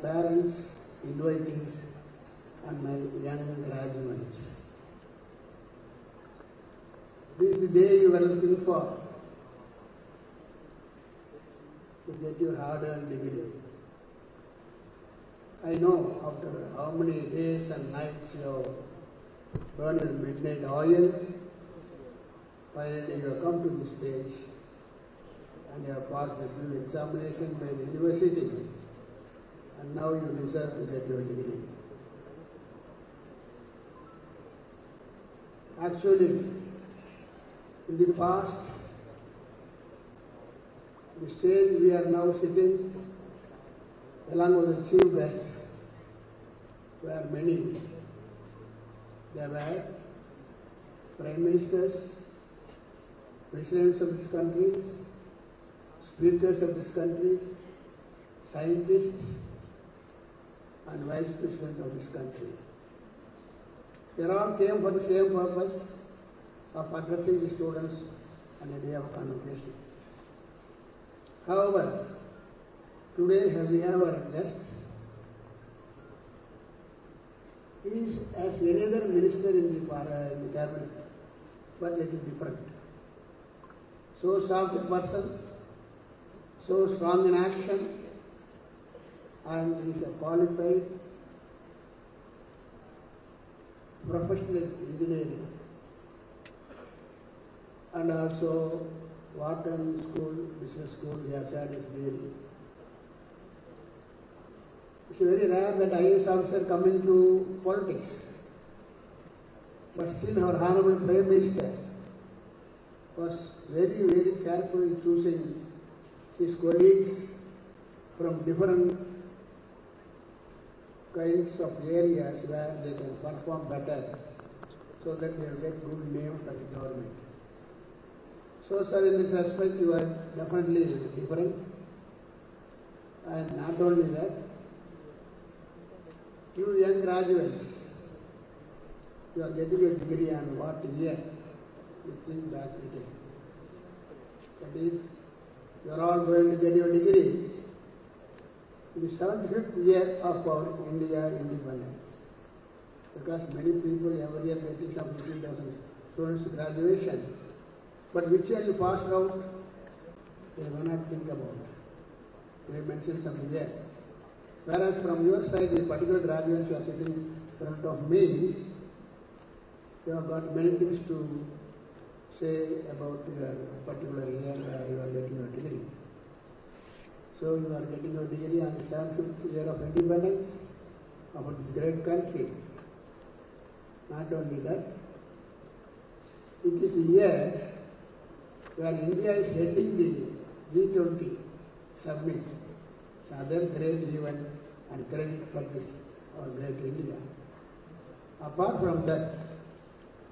parents, invitees, and my young graduates. This is the day you were looking for to get your hard-earned degree. I know after how many days and nights you have burned your midnight oil, finally you have come to this stage and you have passed the due examination by the university, and now you deserve to get your degree. Actually, in the past, the stage we are now sitting along with the chief guest were many. There were prime ministers, presidents of these countries, speakers of these countries, scientists, and vice president of this country. They all came for the same purpose of addressing the students on a day of convocation. However, today we have our guest. He is as any other minister in the cabinet, but little different. So soft a person, so strong in action, and he is a qualified professional engineering, and also Wharton School, Business School, he has had his degree. It's very rare that IAS officer come into politics, but still our Honorable Prime Minister was very, very careful in choosing his colleagues from different kinds of areas where they can perform better, so that they will get good name for the government. So, sir, in this respect, you are definitely different. And not only that, you young graduates, you are getting a degree on what year you think back at it. That is, you are all going to get your degree in the 75th year of our India independence. Because many people every year getting some 15,000 students graduation. But which year you passed out, they will not think about. They mention some year. Whereas from your side, the particular graduates who are sitting in front of me, you have got many things to say about your particular year where you are getting your degree. So you are getting your degree on the 75th year of independence of this great country. Not only that, it is a year where India is heading the G20 summit. It's another great event and credit for this, our great India. Apart from that,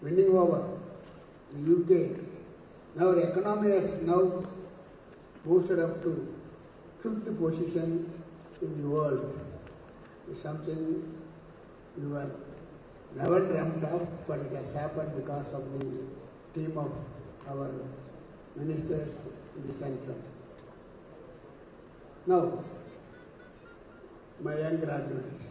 winning over the UK, now our economy has now boosted up to 5th position in the world. It's something we were never dreamt of, but it has happened because of the team of our ministers in the center. Now, my young graduates,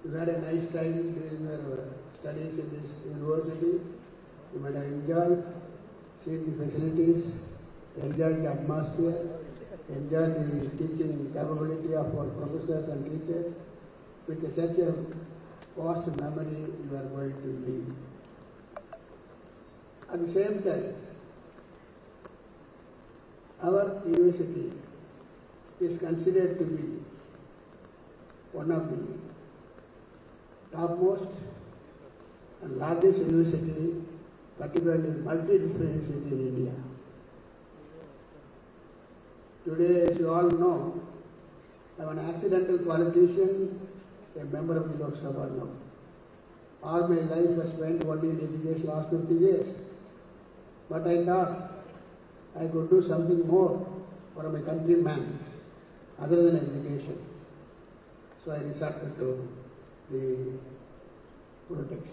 you had a nice time during your studies in this university. You might have enjoyed seeing the facilities, enjoyed the atmosphere, enjoyed the teaching capability of our professors and teachers. With such a vast memory you are going to leave. At the same time, our university is considered to be one of the topmost and largest university, particularly multidisciplinary university in India. Today, as you all know, I am an accidental politician, a member of the Lok Sabha now. All my life was spent only in education last 50 years. But I thought I could do something more for my countryman other than education. So I resorted to the politics.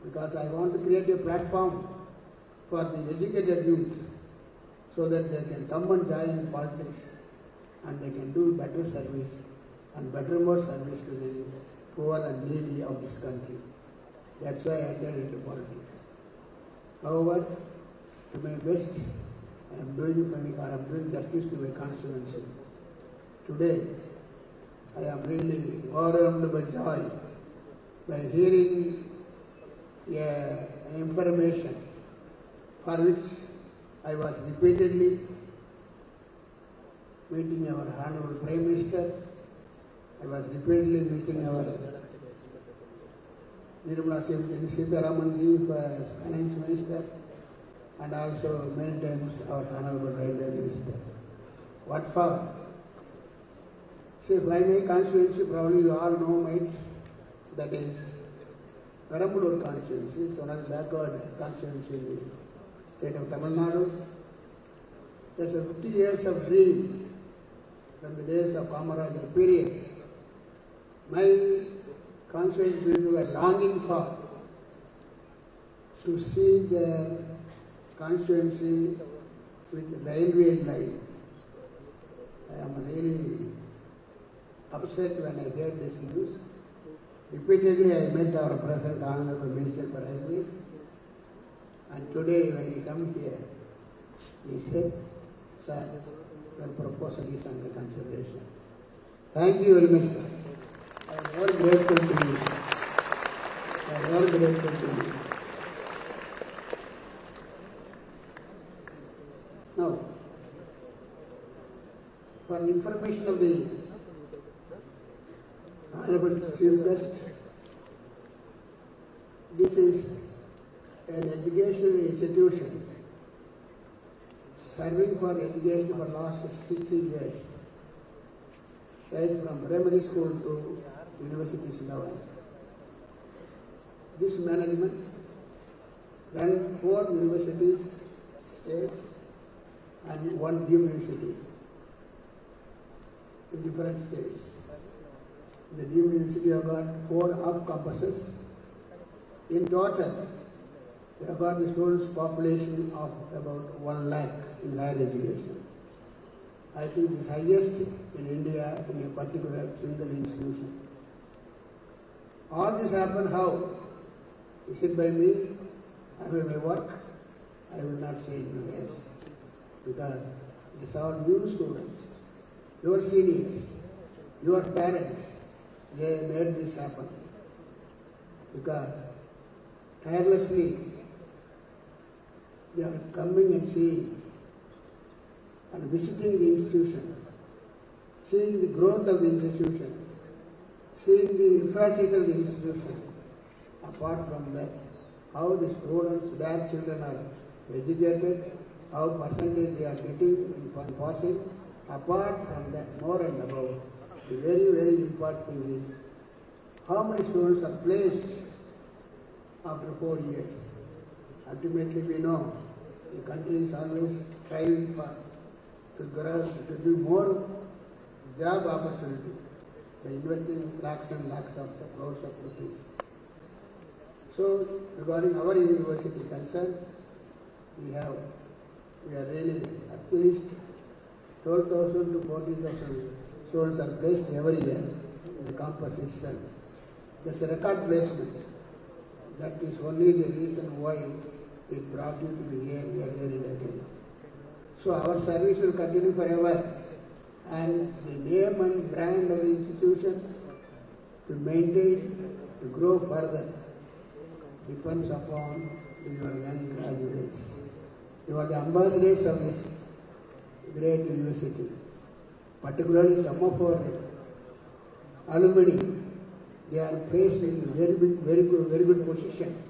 Because I want to create a platform for the educated youth so that they can come and join politics and they can do better service and better more service to the poor and needy of this country. That's why I entered into politics. However, to my best, I am doing justice to my constituency. Today, I am really overwhelmed by joy by hearing information for which I was repeatedly meeting our Honorable Prime Minister. I was repeatedly meeting our Nirmala Sitharaman as Finance Minister, and also many times our Honorable Railway Minister. What for? See, by my constituency, probably you all know it, that is Perambalur constituency, is one of the backward constituency in the state of Tamil Nadu. There's a 50 years of dream from the days of Kamaraj period. My constituency people were longing for to see their constituency with the railway line. I am really upset when I heard this news. Repeatedly I met our present Honorable Minister for Railways, and today when he come here, he said, "Sir, your proposal is under consideration." Thank you very much, sir. I am very grateful to you. I am very grateful to you. Now, for the information of the Honorable Chief Guest, this is an educational institution serving for education for the last 60 years, right from primary school to universities level. This management ran 4 universities, states, and 1 university in different states. The university have got 4 off campuses. In total, we have got the students' population of about 1 lakh in higher education. I think this is highest in India in a particular single institution. All this happened how? Is it by me or by my work? I will not say yes, because it is all you students, your seniors, your parents. They made this happen, because tirelessly they are coming and seeing and visiting the institution, seeing the growth of the institution, seeing the infrastructure of the institution. Apart from that, how the students, their children are educated, how percentage they are getting in passing. Apart from that, more and above, the very, very important thing is how many students are placed after 4 years. Ultimately, we know the country is always striving for to grow, to give more job opportunity by investing lakhs and lakhs of crores of rupees. So, regarding our university concern, we are really at least 12,000 to 14,000 students are placed every year in the campus itself. There's a record placement. That is only the reason why it brought you to be here and again. So our service will continue forever, and the name and brand of the institution to maintain, to grow further, depends upon your young graduates. You are the ambassadors of this great university. Particularly some of our alumni, they are placed in very good position.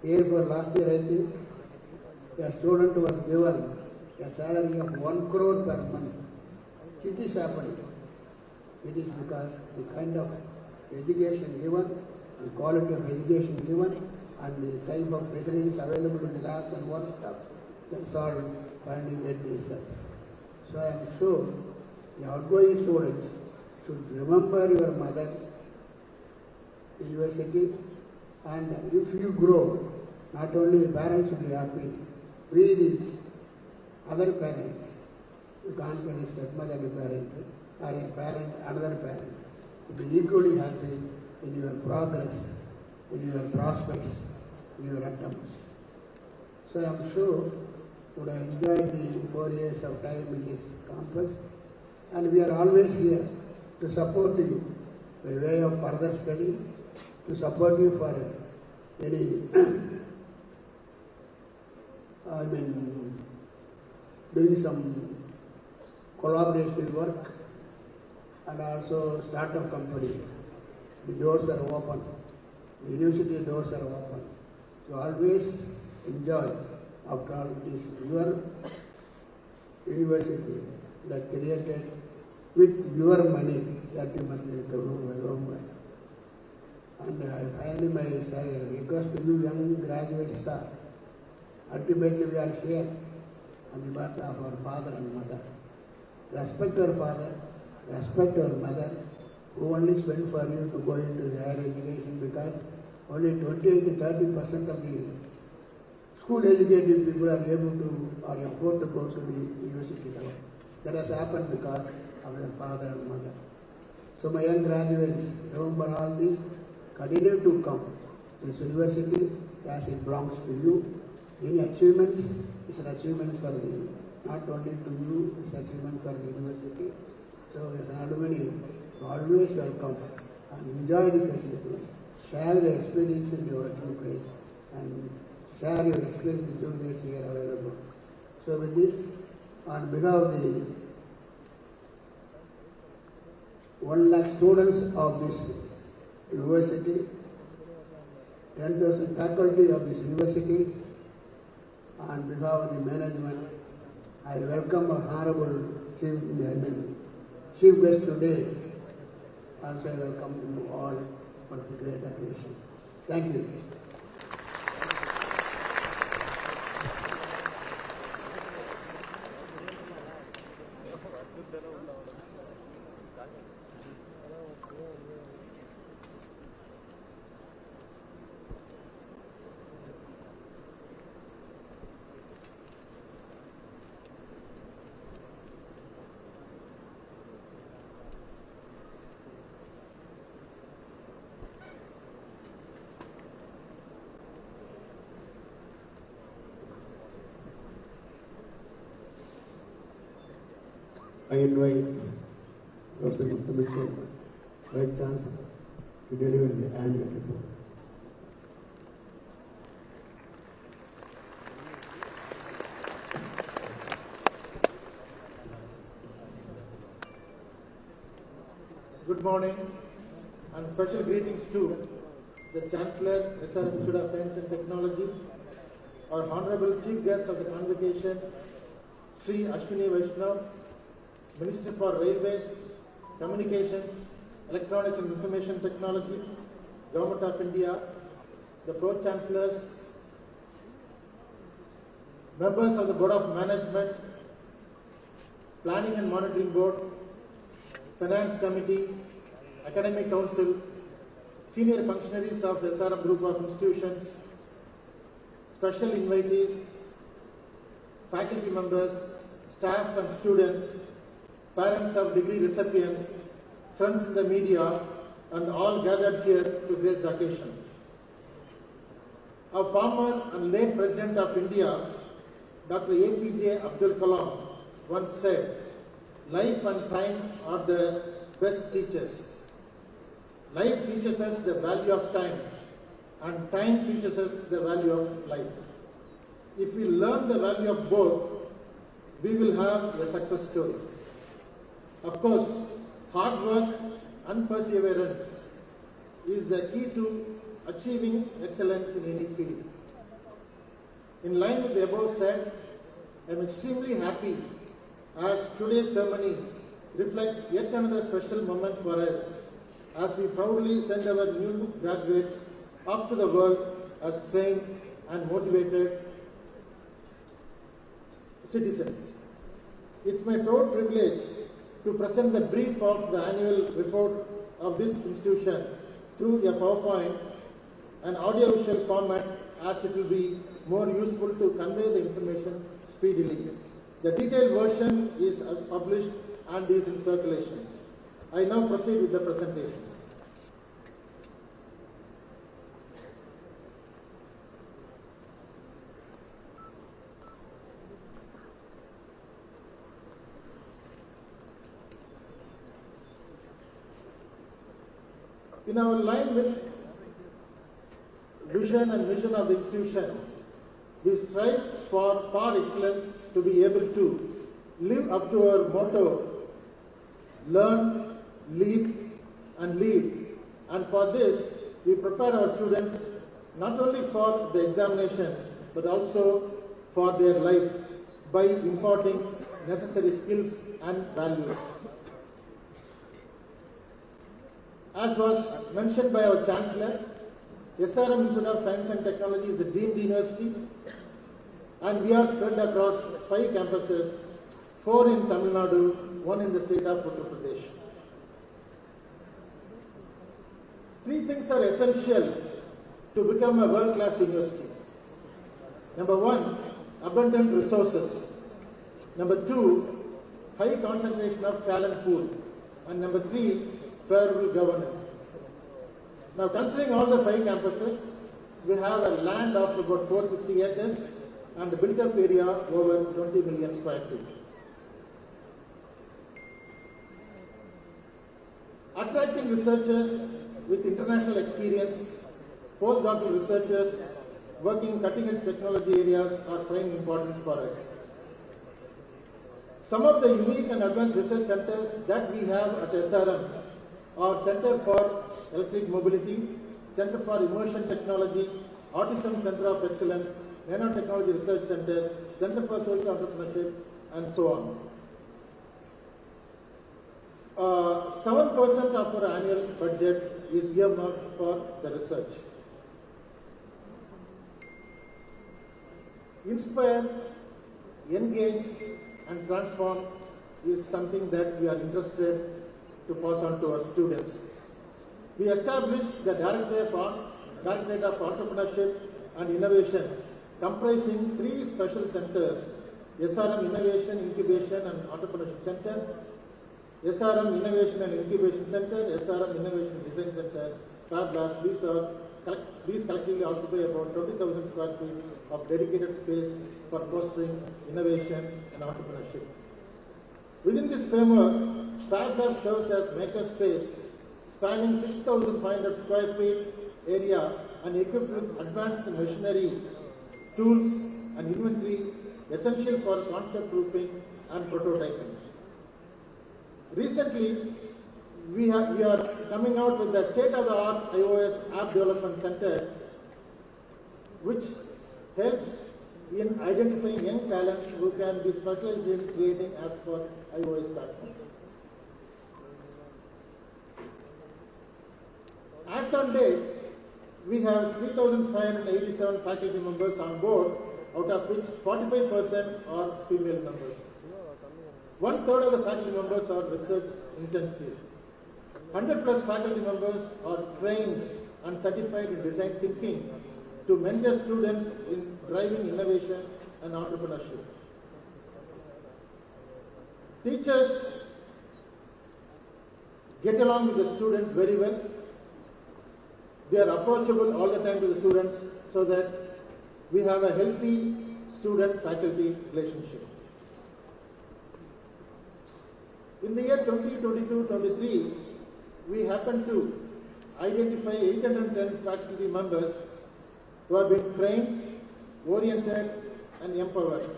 Here for last year, I think, a student was given a salary of 1 crore per month. It is happening. It is because the kind of education given, the quality of education given, and the type of facilities available in the labs and workshops, that's all finding that the results. So I am sure the outgoing students should remember your mother university, and if you grow, not only the parents will be happy, we the other parent, you can't be a stepmother and parent, or a parent, another parent, will be equally happy in your progress, in your prospects, in your attempts. So I am sure you would have enjoyed the 4 years of time in this campus, and we are always here to support you by way of further study, to support you for any doing some collaborative work and also startup companies. The doors are open. The university doors are open. You always enjoy. After all, it is your university that created with your money that you must remember. And finally, my request to you, young graduates, sir. Ultimately, we are here on the birth of our father and mother. Respect our father, respect our mother, who only spent for you to go into higher education, because only 28 to 30% of the school educated people are able to or afford to go to the university level. That has happened because of your father and mother. So my young graduates, remember all this, continue to come to this university as it belongs to you. Any achievements is an achievement for me, not only to you, it's an achievement for the university. So as an alumni, you always welcome and enjoy the facilities. Share your experience in your working place and share your experience with juniors here available. So with this, on behalf of the 1 lakh students of this university, 10,000 faculty of this university, on behalf of the management, I welcome our Honorable Chief Guest today. Also, I welcome you all for this great occasion. Thank you. I invite Professor Puthiya, Vice Chancellor, to deliver the annual report. Good morning and special greetings to the Chancellor, SR Institute of Science and Technology, our Honorable Chief Guest of the Convocation, Sri Ashwini Vaishnav, Minister for Railways, Communications, Electronics and Information Technology, Government of India, the Pro-Chancellors, members of the Board of Management, Planning and Monitoring Board, Finance Committee, Academic Council, senior functionaries of SRM Group of Institutions, special invitees, faculty members, staff and students, parents of degree recipients, friends in the media, and all gathered here to grace the occasion. Our former and late President of India, Dr. APJ Abdul Kalam, once said, "Life and time are the best teachers. Life teaches us the value of time, and time teaches us the value of life. If we learn the value of both, we will have a success story." Of course, hard work and perseverance is the key to achieving excellence in any field. In line with the above said, I am extremely happy as today's ceremony reflects yet another special moment for us as we proudly send our new graduates off to the world as trained and motivated citizens. It's my proud privilege to present the brief of the annual report of this institution through a PowerPoint and audiovisual format, as it will be more useful to convey the information speedily. The detailed version is published and is in circulation. I now proceed with the presentation. In our line with vision and mission of the institution, we strive for par excellence to be able to live up to our motto, learn, lead and lead. And for this, we prepare our students not only for the examination, but also for their life by imparting necessary skills and values. As was mentioned by our Chancellor, SRM Institute of Science and Technology is a deemed university, and we are spread across 5 campuses, 4 in Tamil Nadu, 1 in the state of Uttar Pradesh. 3 things are essential to become a world-class university. Number 1, abundant resources. Number 2, high concentration of talent pool. And number 3, favorable governance. Now, considering all the 5 campuses, we have a land of about 460 acres and a built-up area over 20 million square feet. Attracting researchers with international experience, postdoctoral researchers working in cutting-edge technology areas are prime importance for us. Some of the unique and advanced research centers that we have at SRM are Center for Electric Mobility, Center for Immersion Technology, Autism Center of Excellence, Nanotechnology Research Center, Center for Social Entrepreneurship, and so on. 7% of our annual budget is earmarked for the research. Inspire, engage, and transform is something that we are interested to pass on to our students. We established the Directorate of Entrepreneurship and Innovation, comprising 3 special centers: SRM Innovation, Incubation and Entrepreneurship Center, SRM Innovation and Incubation Center, SRM Innovation Design Center, Fab Lab. These collectively occupy about 20,000 square feet of dedicated space for fostering innovation and entrepreneurship. Within this framework, Fab Lab serves as makerspace, spanning 6,500 square feet area and equipped with advanced machinery, tools and inventory essential for concept proofing and prototyping. Recently, we are coming out with the state-of-the-art iOS App Development Center, which helps in identifying young talents who can be specialized in creating apps for iOS platform. As on date, we have 3,587 faculty members on board, out of which 45% are female members. 1/3 of the faculty members are research intensive. 100+ faculty members are trained and certified in design thinking to mentor students in driving innovation and entrepreneurship. Teachers get along with the students very well. They are approachable all the time to the students so that we have a healthy student-faculty relationship. In the year 2022-23, we happened to identify 810 faculty members who have been trained, oriented and empowered.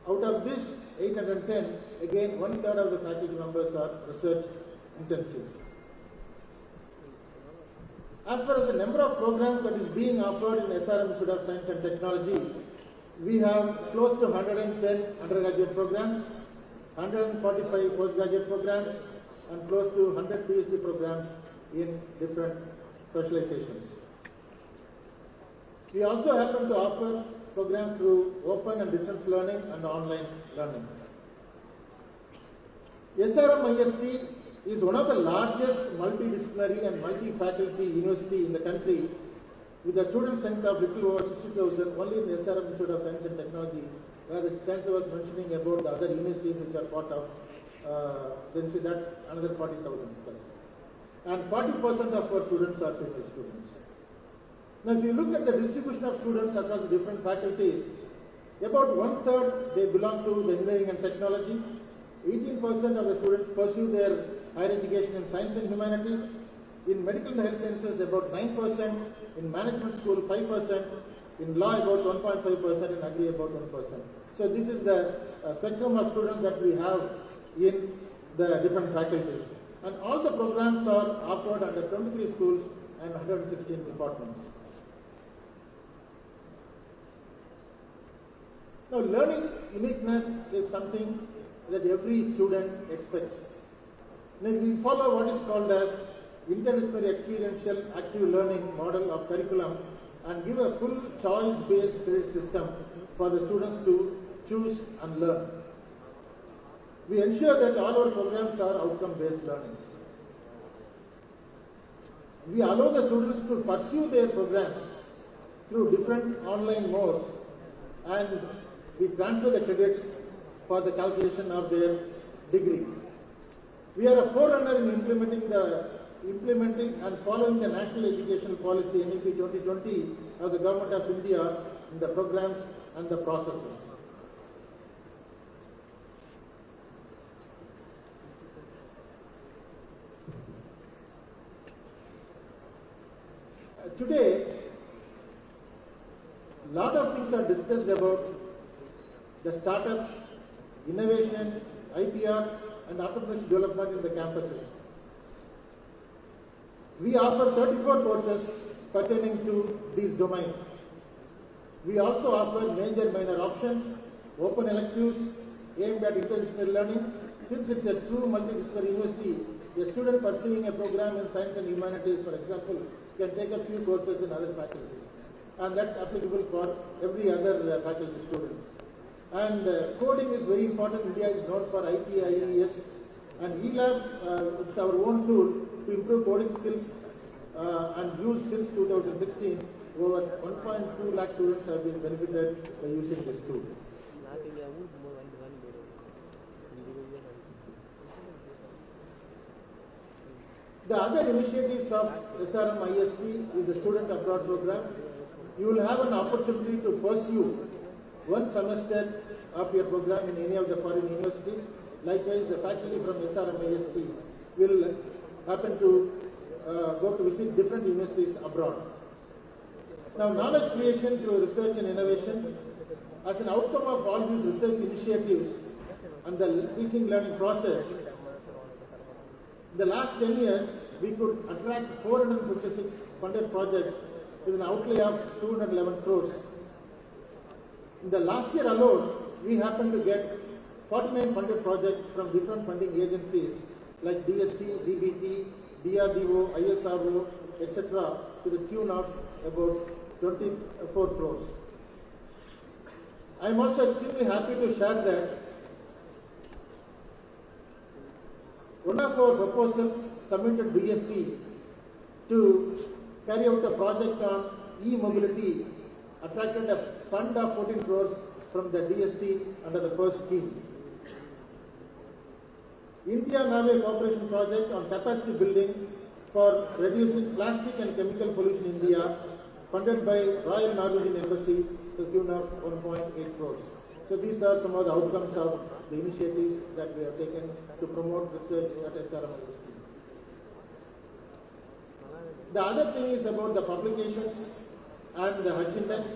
Out of this 810, again 1/3 of the faculty members are research intensive. As far as the number of programs that is being offered in SRM Institute of Science and Technology, we have close to 110 undergraduate programs, 145 postgraduate programs, and close to 100 PhD programs in different specializations. We also happen to offer programs through open and distance learning and online learning. SRM IST is one of the largest multidisciplinary and multi-faculty university in the country, with a student strength of little over 60,000 only in the SRM Institute of Science and Technology, where the Chancellor was mentioning about the other universities which are part of then see that's another 40,000 plus. And 40% of our students are female students. Now if you look at the distribution of students across the different faculties, about 1/3 they belong to the engineering and technology, 18% of the students pursue their higher education in science and humanities, in medical and health sciences about 9%, in management school 5%, in law about 1.5%, in agri about 1%. So this is the spectrum of students that we have in the different faculties. And all the programs are offered under 23 schools and 116 departments. Now learning uniqueness is something that every student expects. Now we follow what is called as interdisciplinary experiential active learning model of curriculum and give a full choice-based credit system for the students to choose and learn. We ensure that all our programs are outcome-based learning. We allow the students to pursue their programs through different online modes and we transfer the credits for the calculation of their degree. We are a forerunner in implementing and following the National Educational Policy NEP 2020 of the Government of India in the programs and the processes. Today, a lot of things are discussed about the startups, innovation, IPR and entrepreneurship development in the campuses. We offer 34 courses pertaining to these domains. We also offer major minor options, open electives aimed at interdisciplinary learning. Since it's a true multidisciplinary university, a student pursuing a program in science and humanities, for example, can take a few courses in other faculties. And that's applicable for every other faculty students. And coding is very important. India is known for IT, IES, and eLab, it's our own tool to improve coding skills and used since 2016. Over 1.2 lakh students have been benefited by using this tool. The other initiatives of SRM ISP is the Student Abroad Program. You will have an opportunity to pursue one semester of your program in any of the foreign universities. Likewise, the faculty from SRM ISP will happen to go to visit different universities abroad. Now, knowledge creation through research and innovation. As an outcome of all these research initiatives and the teaching learning process, in the last 10 years, we could attract 456 funded projects with an outlay of 211 crores. In the last year alone, we happened to get 49 funded projects from different funding agencies like DST, DBT, DRDO, ISRO, etc. to the tune of about 24 crores. I am also extremely happy to share that one of our proposals submitted to DST to carry out a project on e-mobility attracted a fund of 14 crores from the DST under the PERS scheme. India-Norway cooperation project on capacity building for reducing plastic and chemical pollution in India, funded by Royal Norwegian Embassy to the tune of 1.8 crores. So these are some of the outcomes of the initiatives that we have taken to promote research at SRM IST. The other thing is about the publications and the Hutch Index.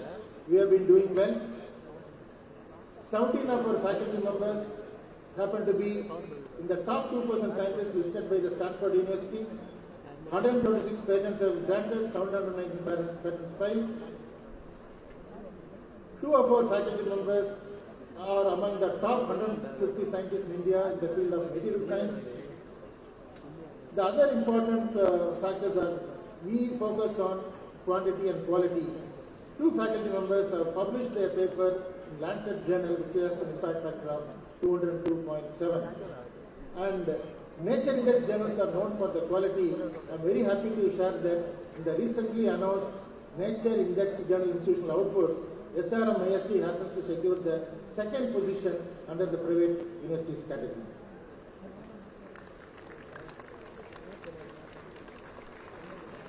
We have been doing well. 17 of our faculty members happen to be in the top 2% scientists listed by the Stanford University. 126 patents have granted, 719 patents filed. 2 of our faculty members are among the top 150 scientists in India in the field of material science. The other important factors are we focus on quantity and quality. 2 faculty members have published their paper in Lancet Journal, which has an impact factor of 202.7. And Nature Index journals are known for the quality. I am very happy to share that in the recently announced Nature Index journal institutional output, SRM IST happens to secure the 2nd position under the private universities category.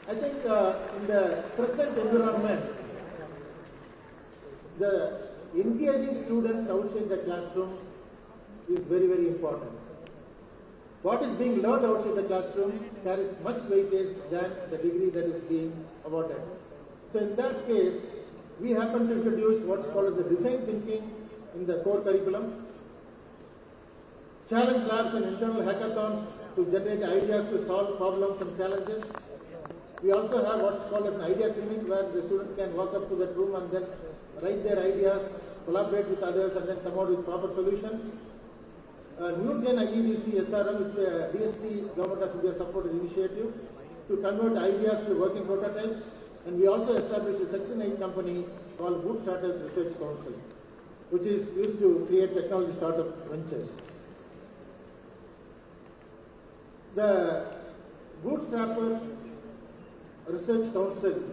I think in the present environment, the engaging students outside the classroom is very, very important. What is being learned outside the classroom carries much weightage than the degree that is being awarded. So in that case, we happen to introduce what's called the design thinking in the core curriculum, challenge labs and internal hackathons to generate ideas to solve problems and challenges. We also have what's called as an idea clinic, where the student can walk up to that room and then write their ideas, collaborate with others, and then come out with proper solutions. New Gen IEDC SRM is a DST Government of India supported initiative to convert ideas to working prototypes, and we also established a Section 8 company called Bootstrappers Research Council, which is used to create technology startup ventures. The Bootstrapper Research Council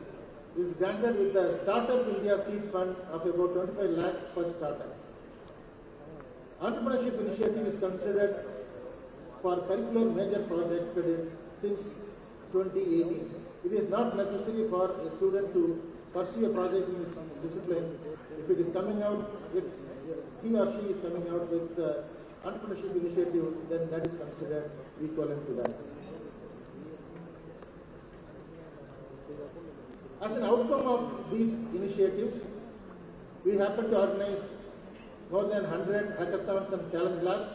is granted with the Startup India Seed Fund of about 25 lakhs per startup. Entrepreneurship initiative is considered for curricular major project credits since 2018. It is not necessary for a student to pursue a project in his discipline. If it is coming out, if he or she is coming out with entrepreneurship initiative, then that is considered equivalent to that. As an outcome of these initiatives, we happen to organize more than 100 hackathons and challenge labs.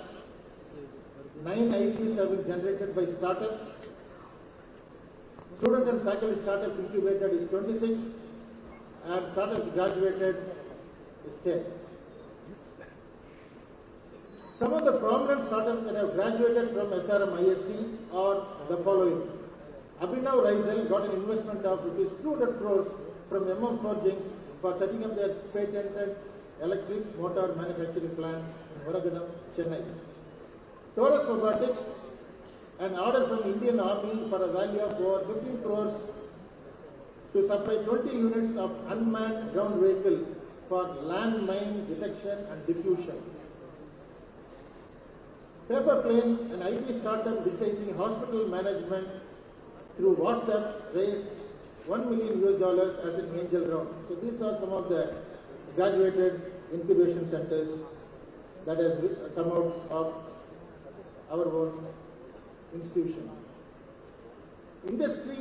9 IPs have been generated by startups. Student and faculty startups incubated is 26, and startups graduated is 10. Some of the prominent startups that have graduated from SRM IST are the following. Abhinav Raisel got an investment of rupees 200 crores from MM Forgings for setting up their patented electric motor manufacturing plant in Oragadam, Chennai. Taurus Robotics, an order from Indian Army for a value of over 15 crores to supply 20 units of unmanned ground vehicle for landmine detection and diffusion. Paperplane, an IT startup digitizing hospital management through WhatsApp, raised $1 million as an angel round. So these are some of the graduated incubation centers that has come out of our own institution. Industry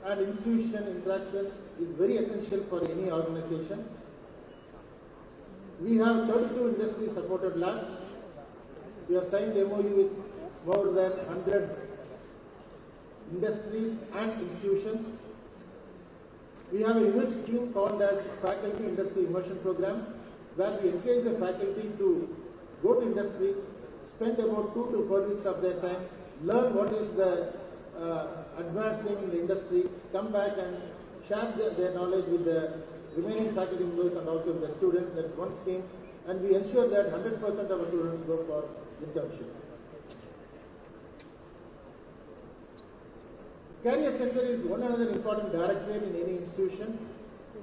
and institution interaction is very essential for any organization. We have 32 industry supported labs. We have signed MOU with more than 100 industries and institutions. We have a unique scheme called as Faculty Industry Immersion Program, where we encourage the faculty to go to industry, spend about 2 to 4 weeks of their time, learn what is the advanced thing in the industry, come back and share their knowledge with the remaining faculty members and also with the students. That is one scheme, and we ensure that 100% of our students go for internship. Career Center is one another important directorate in any institution,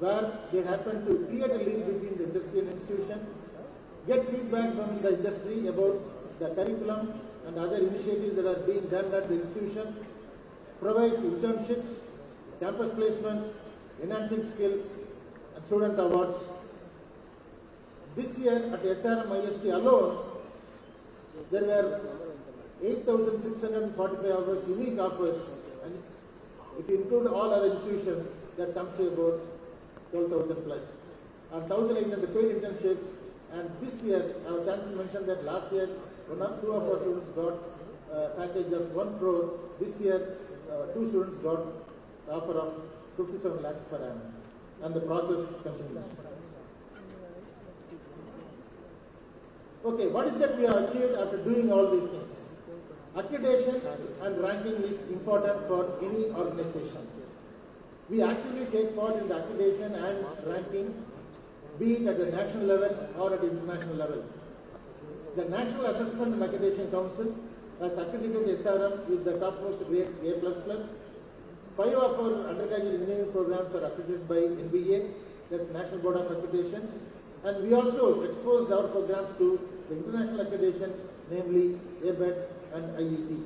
where they happen to create a link between the industry and institution, get feedback from the industry about the curriculum and other initiatives that are being done at the institution, provides internships, campus placements, enhancing skills, and student awards. This year at SRM IST alone, there were 8,645 hours unique offers, and if you include all other institutions, that comes to about 12,000 plus, and 1,800 paid internships. And this year, our chancellor mentioned that last year, two of our students got a package of 1 crore. This year, 2 students got the offer of 57 lakhs per annum, and the process continues. Okay, what is that we have achieved after doing all these things? Accreditation and ranking is important for any organization. We actively take part in the accreditation and ranking, be it at the national level or at the international level. The National Assessment and Accreditation Council has accredited SRM with the topmost grade A++. 5 of our undergraduate engineering programs are accredited by NBA, that's National Board of Accreditation, and we also exposed our programs to the international accreditation, namely ABET and IET.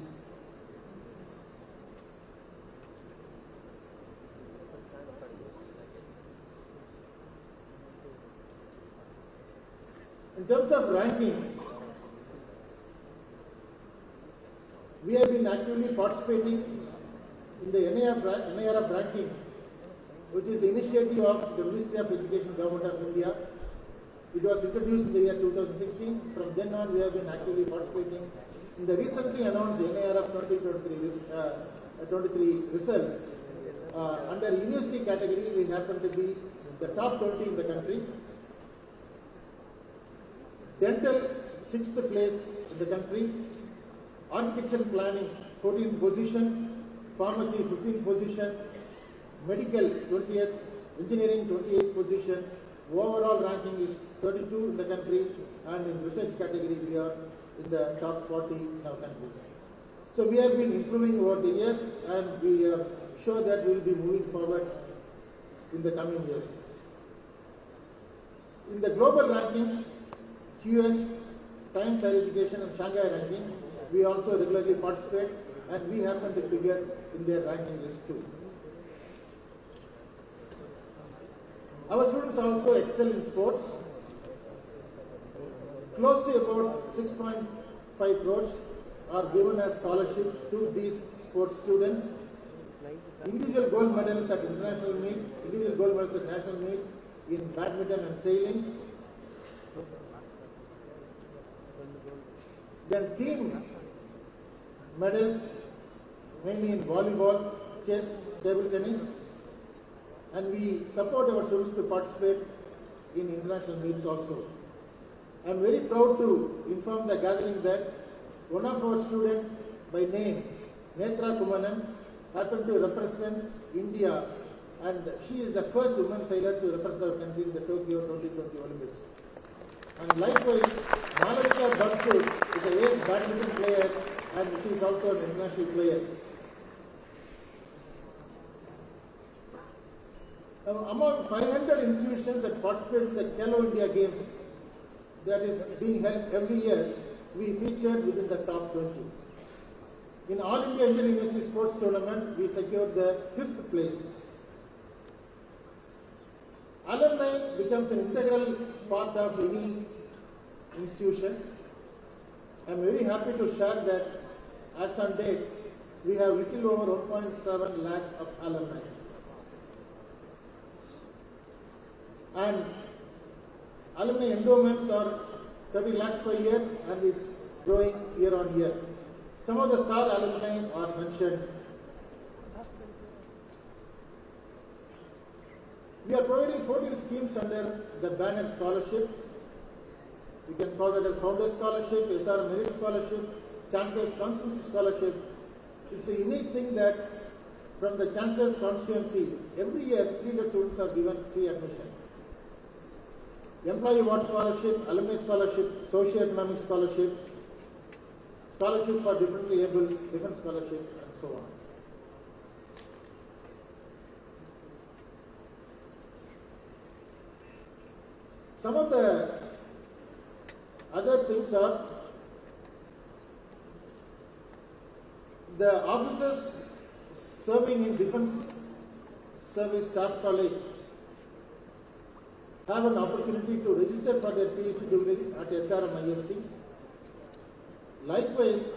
In terms of ranking, we have been actively participating in the NIRF ranking, which is the initiative of the Ministry of Education, Government of India. It was introduced in the year 2016. From then on, we have been actively participating in the recently announced NIRF 2023 results. Under university category, we happen to be the top 20 in the country. Dental, 6th place in the country. Architecture and planning, 14th position. Pharmacy, 15th position. Medical, 20th. Engineering, 28th position. Overall ranking is 32 in the country, and in research category, we are in the top 40 in our country. So we have been improving over the years, and we are sure that we will be moving forward in the coming years. In the global rankings, QS, Times Higher Education and Shanghai ranking, we also regularly participate, and we happen to figure in their ranking list too. Our students also excel in sports. Close to about 6.5 crores are given as scholarship to these sports students. Individual gold medals at international meet, individual gold medals at national meet in badminton and sailing. Then team medals mainly in volleyball, chess, table tennis, and we support our students to participate in international meets also. I am very proud to inform the gathering that one of our students by name, Netra Kumanan, happened to represent India, and she is the first woman sailor to represent our country in the Tokyo 2020 Olympics. And likewise, Malavika Bansud is an ace badminton player, and she is also an international player. Now, among 500 institutions that participate in the Khelo India Games that is being held every year, we featured within the top 20. In All India Inter-University Sports Tournament, we secured the 5th place. Alumni becomes an integral part of any institution. I am very happy to share that as on date, we have little over 1.7 lakh of alumni. And alumni endowments are 30 lakhs per year, and it's growing year on year. Some of the star alumni are mentioned. We are providing 14 schemes under the banner scholarship. We can call that as Founder Scholarship, SR Merit Scholarship, Chancellor's Constituency Scholarship. It's a unique thing that from the Chancellor's Constituency, every year 300 students are given free admission. Employee Award Scholarship, Alumni Scholarship, Socio-Economic Scholarship, Scholarship for Differently Able, Different Scholarship, and so on. Some of the other things are the officers serving in Defence Service Staff College have an opportunity to register for their PhD degree at SRM IST. Likewise,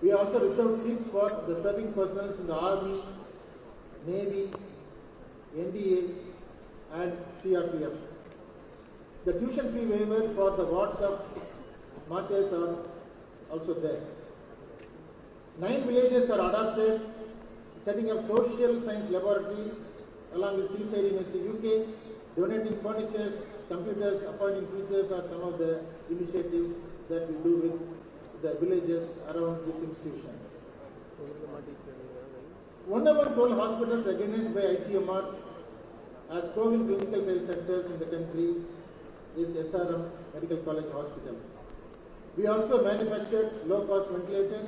we also reserved seats for the serving personnel in the Army, Navy, NDA, and CRPF. The tuition fee waiver for the wards of martyrs are also there. 9 villages are adopted, setting up social science laboratory along with Teesside University, UK, donating furniture, computers, appointing teachers are some of the initiatives that we do with the villages around this institution. 112 hospitals recognized by ICMR as COVID clinical trial centers in the country is SRM Medical College Hospital. We also manufactured low-cost ventilators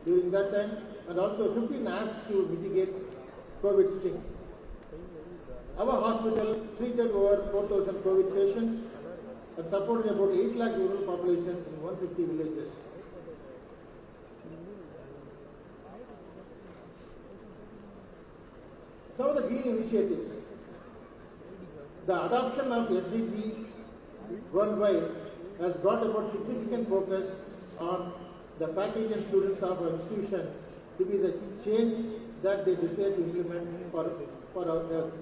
during that time, and also 15 apps to mitigate COVID sting. Our hospital treated over 4,000 COVID patients and supported about 8 lakh rural population in 150 villages. Some of the green initiatives. The adoption of SDG worldwide has brought about significant focus on the faculty and students of our institution to be the change that they desire to implement for our health.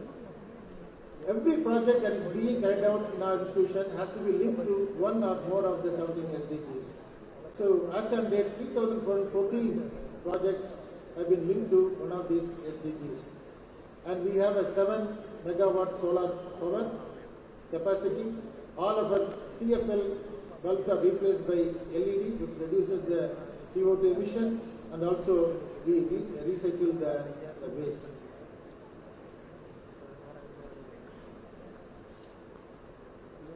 Every project that is being carried out in our institution has to be linked to one or more of the 17 SDGs. So as on date, 3,414 projects have been linked to one of these SDGs. And we have a 7 megawatt solar power capacity. All of our CFL bulbs are replaced by LED, which reduces the CO2 emission, and also we recycle the waste.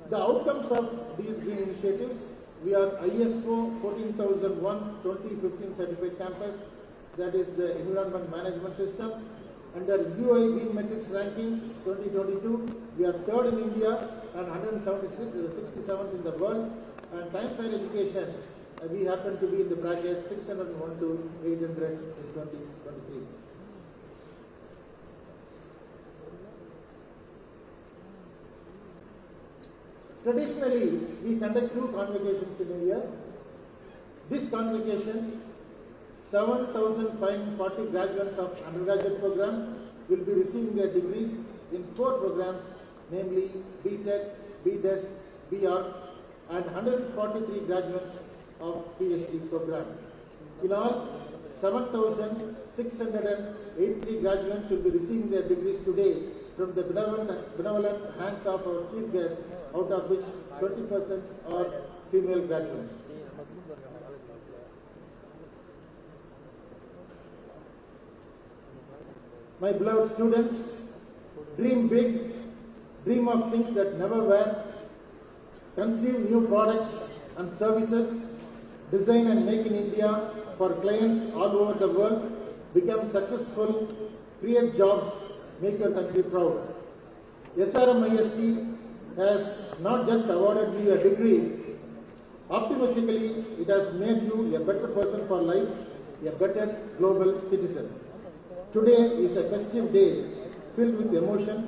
The outcomes of these green initiatives: we are ISO 14001:2015 certified campus, that is the environment management system. Under UI Green Metrics ranking 2022, we are 3rd in India and 167th in the world. And Times Higher Education, we happen to be in the bracket 601 to 800 in 2023. Traditionally, we conduct 2 convocations in a year. This convocation, 7,540 graduates of undergraduate program will be receiving their degrees in 4 programs, namely BTech, BDes, BArch, and 143 graduates of PhD program. In all, 7,683 graduates will be receiving their degrees today from the benevolent hands of our chief guest, out of which 20% are female graduates. My beloved students, dream big, dream of things that never were, conceive new products and services, design and make in India for clients all over the world, become successful, create jobs, make your country proud. SRM IST has not just awarded you a degree, optimistically it has made you a better person for life, a better global citizen. Today is a festive day filled with emotions,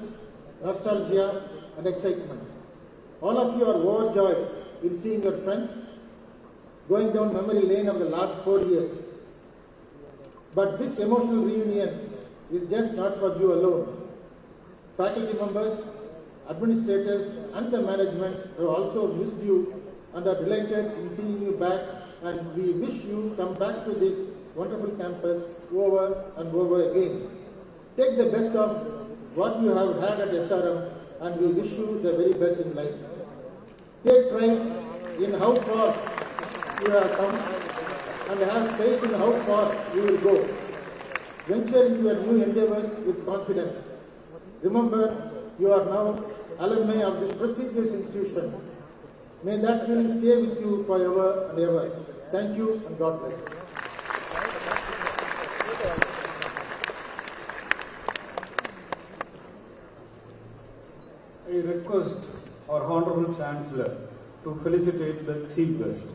nostalgia and excitement. All of you are overjoyed in seeing your friends, going down memory lane of the last 4 years. But this emotional reunion is just not for you alone. Faculty members, administrators and the management have also missed you and are delighted in seeing you back, and we wish you come back to this wonderful campus over and over again. Take the best of what you have had at SRM and we wish you the very best in life. Take pride in how far you have come and have faith in how far you will go. Venture into your new endeavors with confidence. Remember, you are now alumni of this prestigious institution. May that feeling stay with you forever and ever. Thank you and God bless. I request our Honorable Chancellor to felicitate the Chief Guest.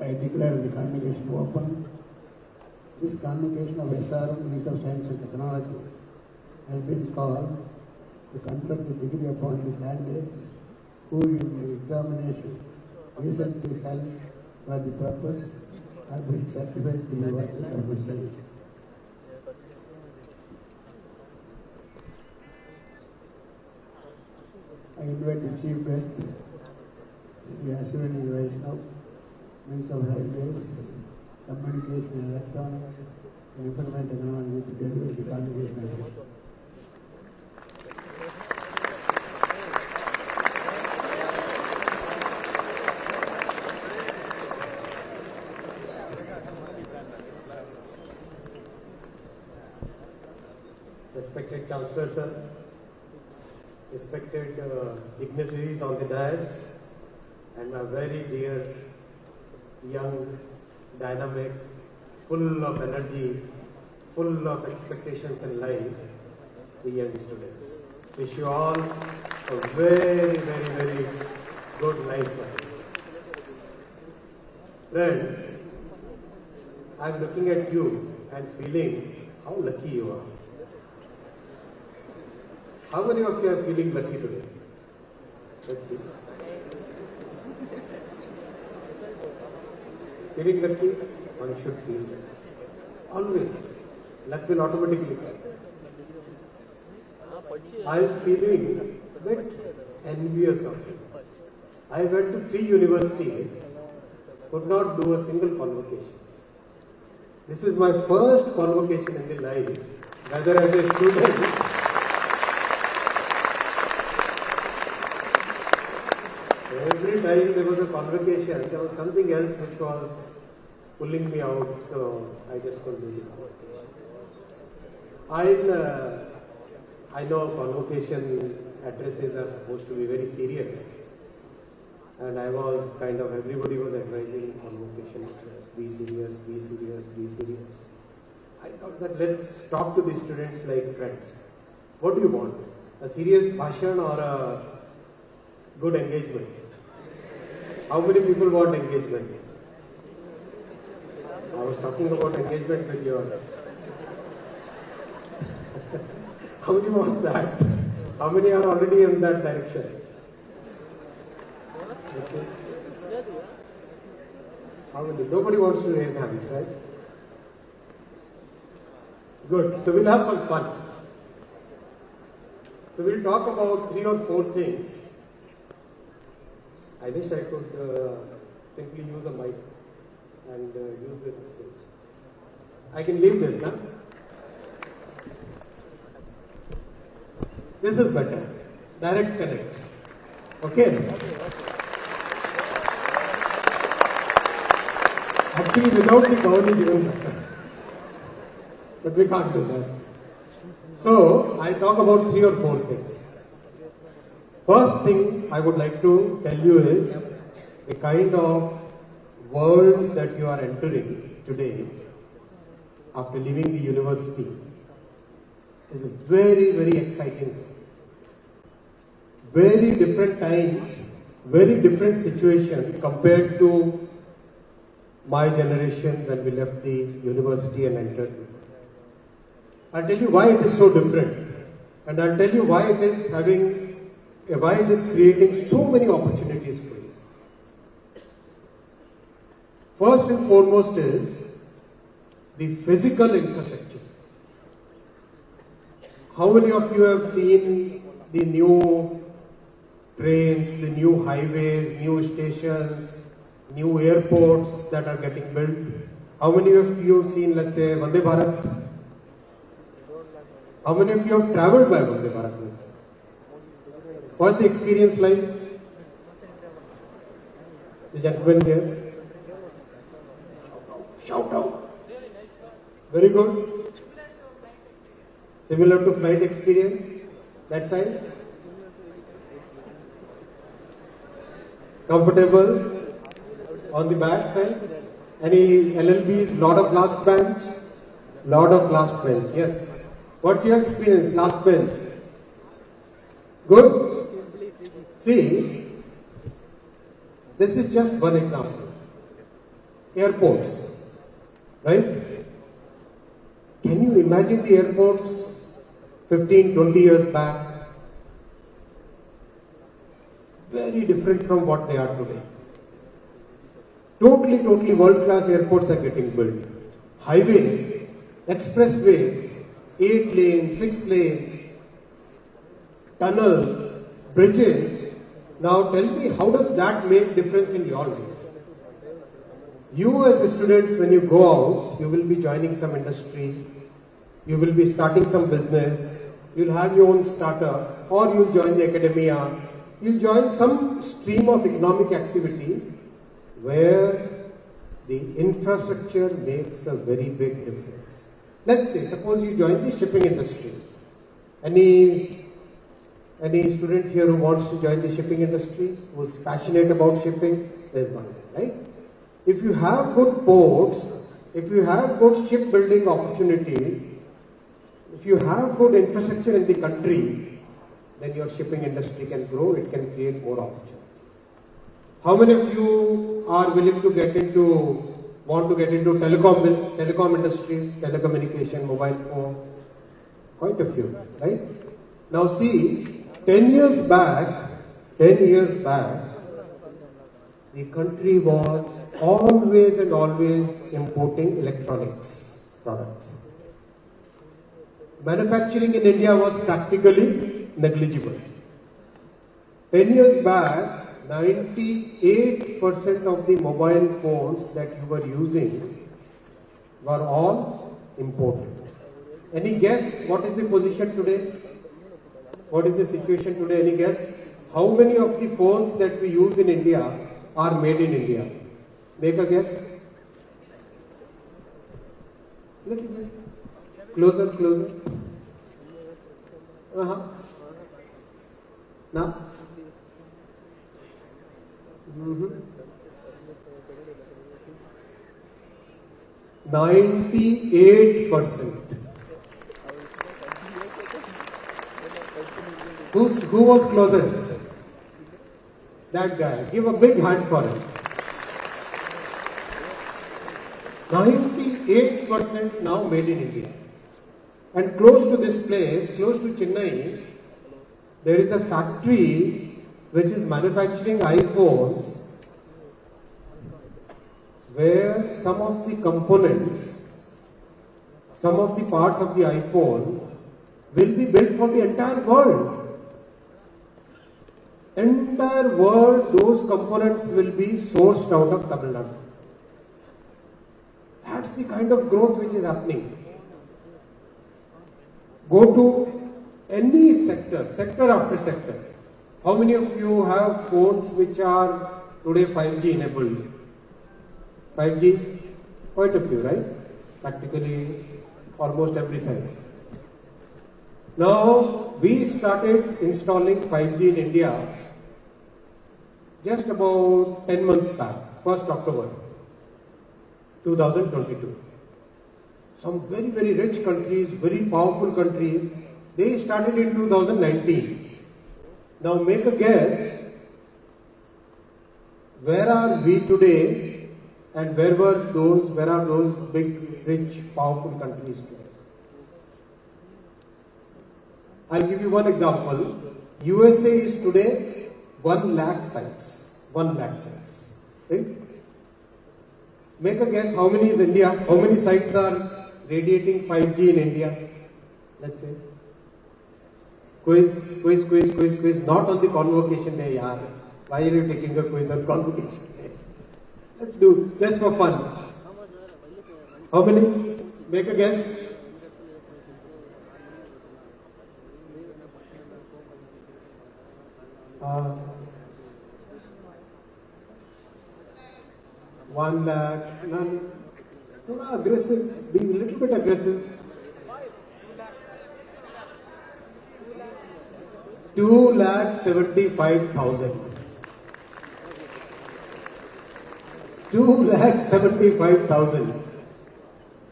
I declare the convocation open. This convocation of SRM, Institute of Science and Technology, has been called to confer the degree upon the candidates who in the examination recently held for the purpose have been certified to be worthy of the same. I invite the Chief Guest, Sri Aswini Vaishnav, Minister of Railways, Communication and Electronics, information technology to deliver the convocation address. Respected Chancellor Sir, respected dignitaries on the dais, and my very dear, young, dynamic, full of energy, full of expectations in life, the young students. Wish you all a very, very, very good life. Friends, I am looking at you and feeling how lucky you are. How many of you are feeling lucky today? Let's see. Feeling lucky? One should feel that. Always. Luck will automatically come. I am feeling a bit envious of you. I went to 3 universities, could not do a single convocation. This is my first convocation in the life, whether as a student every time there was a convocation, there was something else which was pulling me out, so I just couldn't do the convocation. I know convocation addresses are supposed to be very serious, and I was everybody was advising convocation address, be serious, be serious, be serious. I thought that let's talk to the students like friends. What do you want? A serious bhashan or a good engagement? How many people want engagement? I was talking about engagement with your... How many want that? How many are already in that direction? Let's see. How many? Nobody wants to raise hands, right? Good. So we'll have some fun. So we'll talk about 3 or 4 things. I wish I could simply use a mic and use this stage. I can leave this now. This is better. Direct connect. Okay? Actually, without the code is even better. But we can't do that. So, I'll talk about 3 or 4 things. First thing I would like to tell you is the kind of world that you are entering today after leaving the university is a very, very exciting thing. Very different times, very different situation compared to my generation when we left the university and entered the world. I'll tell you why it is so different, and I'll tell you why it is creating so many opportunities for you. First and foremost is the physical infrastructure. How many of you have seen the new trains, the new highways, new stations, new airports that are getting built? How many of you have seen, let's say, Vande Bharat? How many of you have travelled by Vande Bharat? What's the experience like? The gentleman here? Shout out. Very good. Similar to flight experience? That side? Comfortable? On the back side? Any LLBs? Lot of last bench? Lot of last bench, yes. What's your experience? Last bench? Good? See, this is just one example. Airports, right? Can you imagine the airports 15, 20 years back? Very different from what they are today. Totally world-class airports are getting built. Highways, expressways, 8 lane, 6 lane, tunnels, bridges. Now tell me, how does that make difference in your life? You as students, when you go out, you will be joining some industry, you will be starting some business, you'll have your own startup, or you'll join the academia, you'll join some stream of economic activity where the infrastructure makes a very big difference. Let's say, suppose you join the shipping industry. Any student here who wants to join the shipping industry, who's passionate about shipping, there's one there, right? If you have good ports, if you have good shipbuilding opportunities, if you have good infrastructure in the country, then your shipping industry can grow, it can create more opportunities. How many of you are willing to want to get into telecom industry, telecommunication, mobile phone? Quite a few, right? Now see, 10 years back, the country was always and always importing electronics products. Manufacturing in India was practically negligible. 10 years back, 98% of the mobile phones that you were using were all imported. Any guess what is the position today? What is the situation today? Any guess? How many of the phones that we use in India are made in India? Make a guess. Little bit. Closer. Now? 98%. Who was closest? That guy. Give a big hand for him. 98% now made in India. And close to this place, close to Chennai, there is a factory which is manufacturing iPhones, where some of the components, some of the parts of the iPhone will be built for the entire world. Entire world, those components will be sourced out of Tamil Nadu. That's the kind of growth which is happening. Go to any sector after sector. How many of you have phones which are today 5G enabled? 5G? Quite a few, right? Practically almost every side. Now, we started installing 5G in India just about 10 months back, 1st October 2022. Some very, very rich countries, very powerful countries, they started in 2019. Now make a guess, where are we today and where are those big, rich, powerful countries today? I'll give you one example. USA is today 1 lakh sites. 1 lakh sites. Right? Make a guess, how many is India? How many sites are radiating 5G in India? Let's say. Quiz. Not on the convocation day, yaar. Why are you taking a quiz on convocation day? Let's do, just for fun. How many? Make a guess. One lakh, none. Aggressive, be a little bit aggressive. 2,75,000. 2,75,000.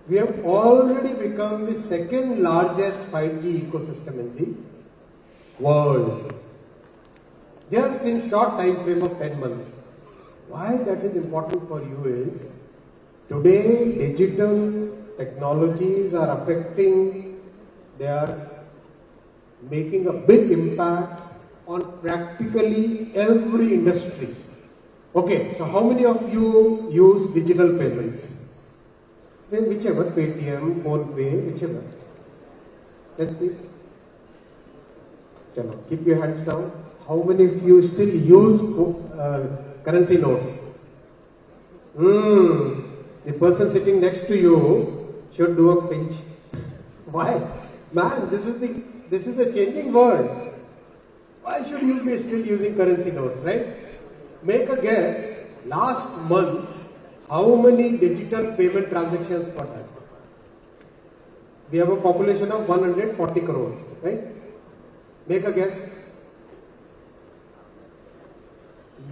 We have already become the second largest 5G ecosystem in the world. Just in short time frame of 10 months. Why that is important for you is, today digital technologies are they are making a big impact on practically every industry. Okay, so how many of you use digital payments? Whichever, Paytm, PhonePe, whichever. Let's see. Keep your hands down. How many of you still use currency notes? The person sitting next to you should do a pinch. Why? Man, this is the changing world. Why should you be still using currency notes, right? Make a guess. Last month, how many digital payment transactions were done? We have a population of 140 crore, right? Make a guess.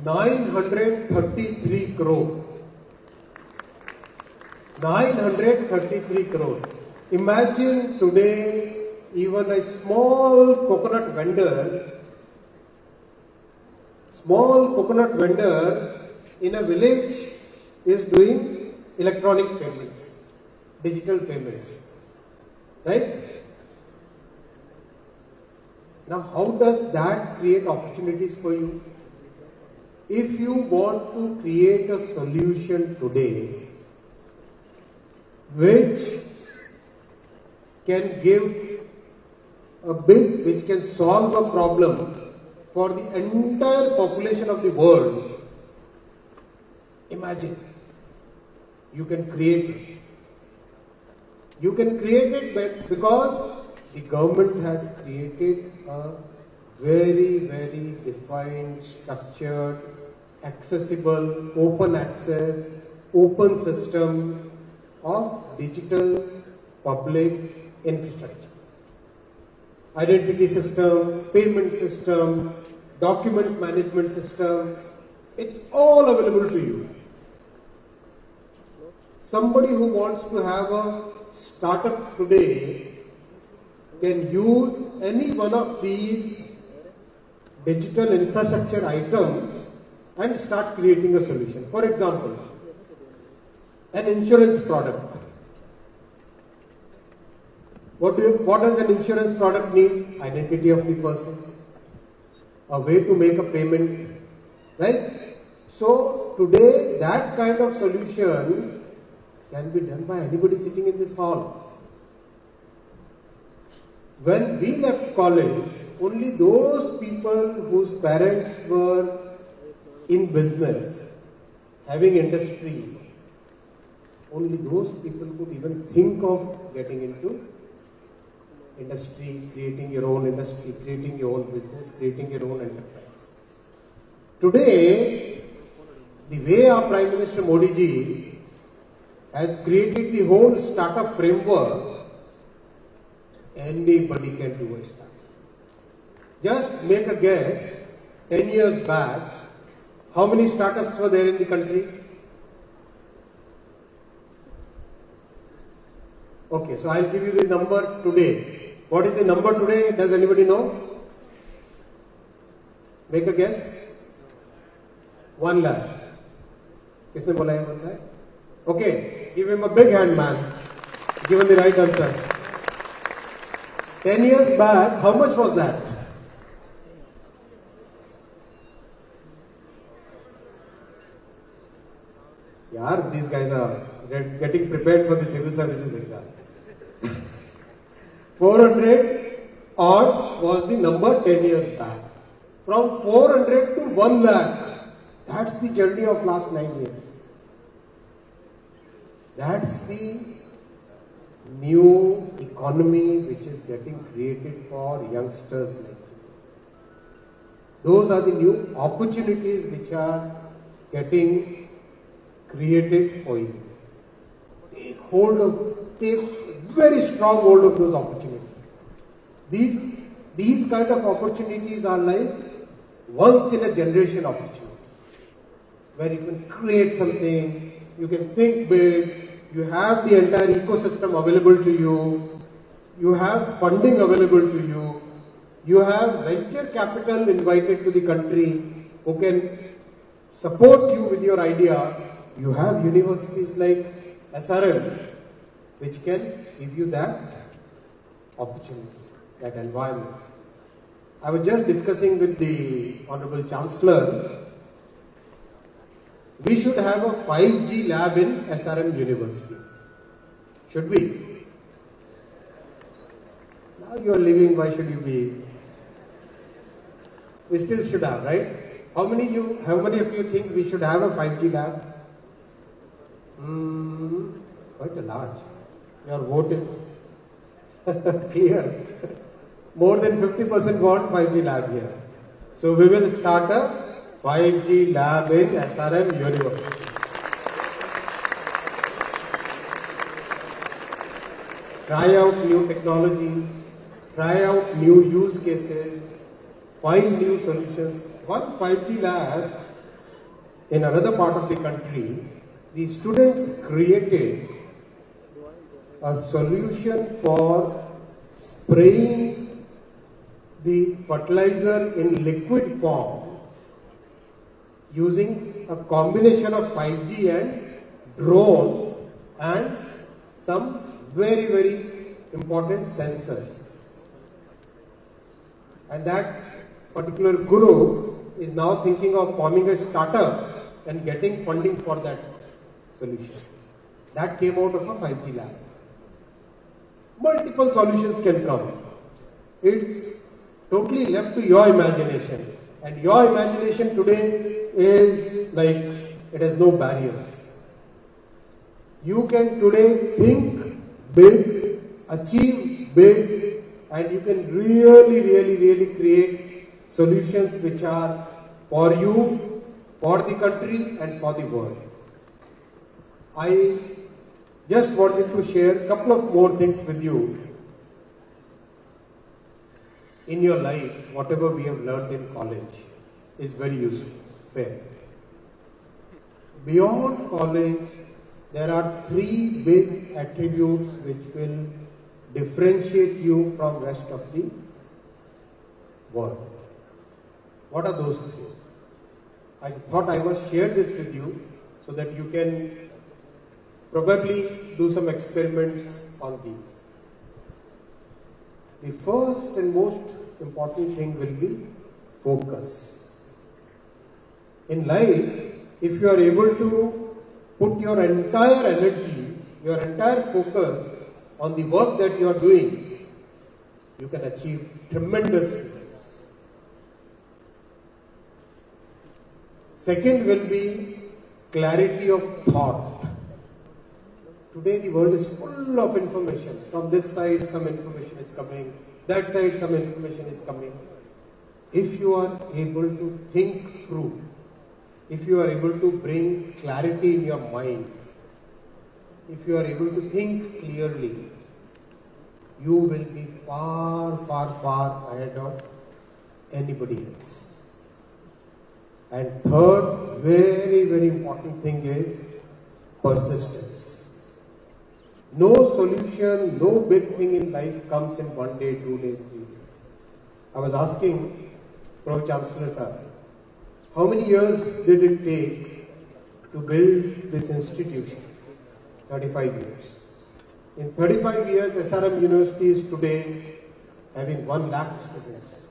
933 crore. 933 crore. Imagine today, even a small coconut vendor in a village is doing electronic payments, digital payments, right? Now, how does that create opportunities for you? If you want to create a solution today which can give a bit, which can solve a problem for the entire population of the world, imagine, you can create it. You can create it because the government has created a very, very defined, structured, accessible, open access, open system of digital public infrastructure. Identity system, payment system, document management system, it's all available to you. Somebody who wants to have a startup today can use any one of these digital infrastructure items and start creating a solution. For example, an insurance product. What does an insurance product need? Identity of the person, a way to make a payment, right? So today that kind of solution can be done by anybody sitting in this hall. When we left college, only those people whose parents were in business, having industry, only those people could even think of getting into industry, creating your own industry, creating your own business, creating your own enterprise. Today, the way our Prime Minister Modi ji has created the whole startup framework, anybody can do a startup. Just make a guess, 10 years back, how many startups were there in the country? Okay, so I'll give you the number today. What is the number today? Does anybody know? Make a guess. 1 lakh. Kisne bola hai 1 lakh? Okay, give him a big hand, man. Given the right answer. 10 years back, how much was that? Yaar, these guys are getting prepared for the civil services exam. 400 odd was the number 10 years back. From 400 to 1 lakh, that's the journey of last 9 years. That's the new economy which is getting created for youngsters like you. Those are the new opportunities which are getting created for you. Take very strong hold of those opportunities. These kind of opportunities are like once in a generation opportunity, where you can create something, you can think big, you have the entire ecosystem available to you, you have funding available to you, you have venture capital invited to the country who can support you with your idea. You have universities like SRM which can give you that opportunity, that environment. I was just discussing with the Honorable Chancellor, we should have a 5G lab in SRM University. Should we? Now you are living, why should you be? We still should have, right? How many of you think we should have a 5G lab? Quite a large. Your vote is clear. More than 50% want 5G lab here. So we will start a 5G lab in SRM University. Try out new technologies, try out new use cases, find new solutions. One 5G lab in another part of the country, the students created a solution for spraying the fertilizer in liquid form using a combination of 5G and drone and some very, very important sensors. And that particular guru is now thinking of forming a startup and getting funding for that solution. That came out of a 5G lab. Multiple solutions can come. It's totally left to your imagination. And your imagination today is like, it has no barriers. You can today think big, achieve big, and you can really create solutions which are for you, for the country, and for the world. I just wanted to share a couple of more things with you. In your life, whatever we have learned in college is very useful, fair. Beyond college, there are 3 big attributes which will differentiate you from rest of the world. What are those 3? I thought I must share this with you so that you can probably do some experiments on these. The first and most important thing will be focus. In life, if you are able to put your entire energy, your entire focus on the work that you are doing, you can achieve tremendous results. Second will be clarity of thought. Today the world is full of information. From this side some information is coming, that side some information is coming. If you are able to think through, if you are able to bring clarity in your mind, if you are able to think clearly, you will be far ahead of anybody else. And third, very important thing is persistence. No solution, no big thing in life comes in 1 day, 2 days, 3 days. I was asking Pro Chancellor sir, how many years did it take to build this institution? 35 years. In 35 years, SRM University is today having 1 lakh students.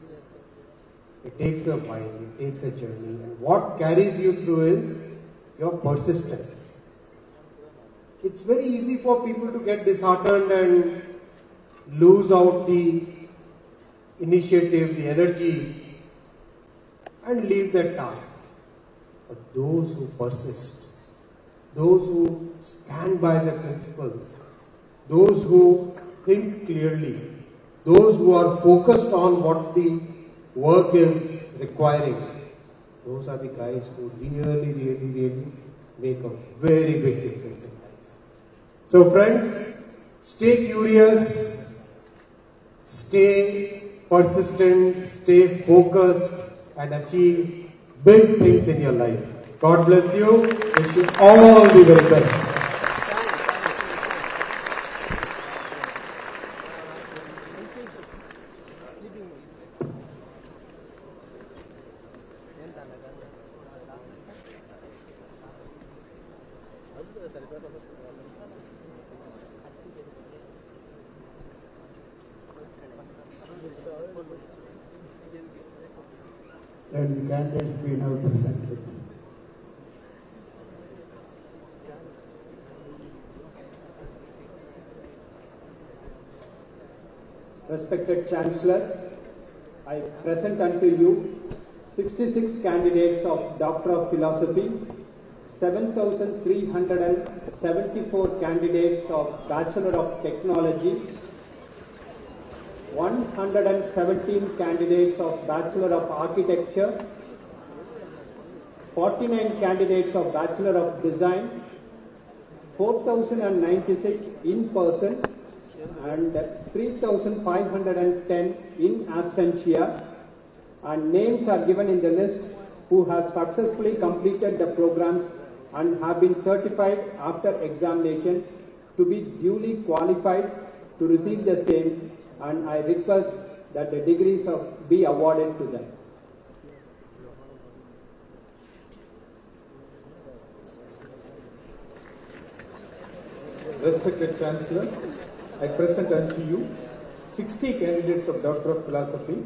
It takes a while, it takes a journey, and what carries you through is your persistence. It's very easy for people to get disheartened and lose out the initiative, the energy, and leave that task. But those who persist, those who stand by the principles, those who think clearly, those who are focused on what the work is requiring, those are the guys who really make a very big difference in life. So friends, stay curious, stay persistent, stay focused, and achieve big things in your life. God bless you. Wish you all the very best. Let the candidates be now presented. Respected Chancellor, I present unto you 66 candidates of Doctor of Philosophy, 7,374 candidates of Bachelor of Technology, 117 candidates of Bachelor of Architecture, 49 candidates of Bachelor of Design, 4,096 in person and 3,510 in absentia, and names are given in the list who have successfully completed the programs and have been certified after examination to be duly qualified to receive the same, and I request that the degrees be awarded to them. Respected Chancellor, I present unto you 60 candidates of Doctor of Philosophy,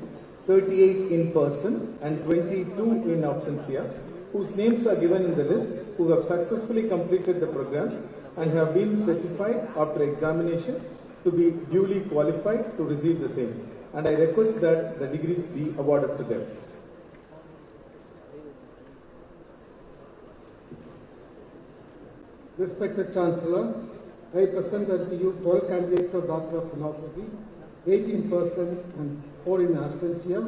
38 in person and 22 in absentia, whose names are given in the list, who have successfully completed the programs and have been certified after examination to be duly qualified to receive the same. And I request that the degrees be awarded to them. Respected Chancellor, I present unto you 12 candidates of Doctor of Philosophy, 8 in person and 4 in absentia,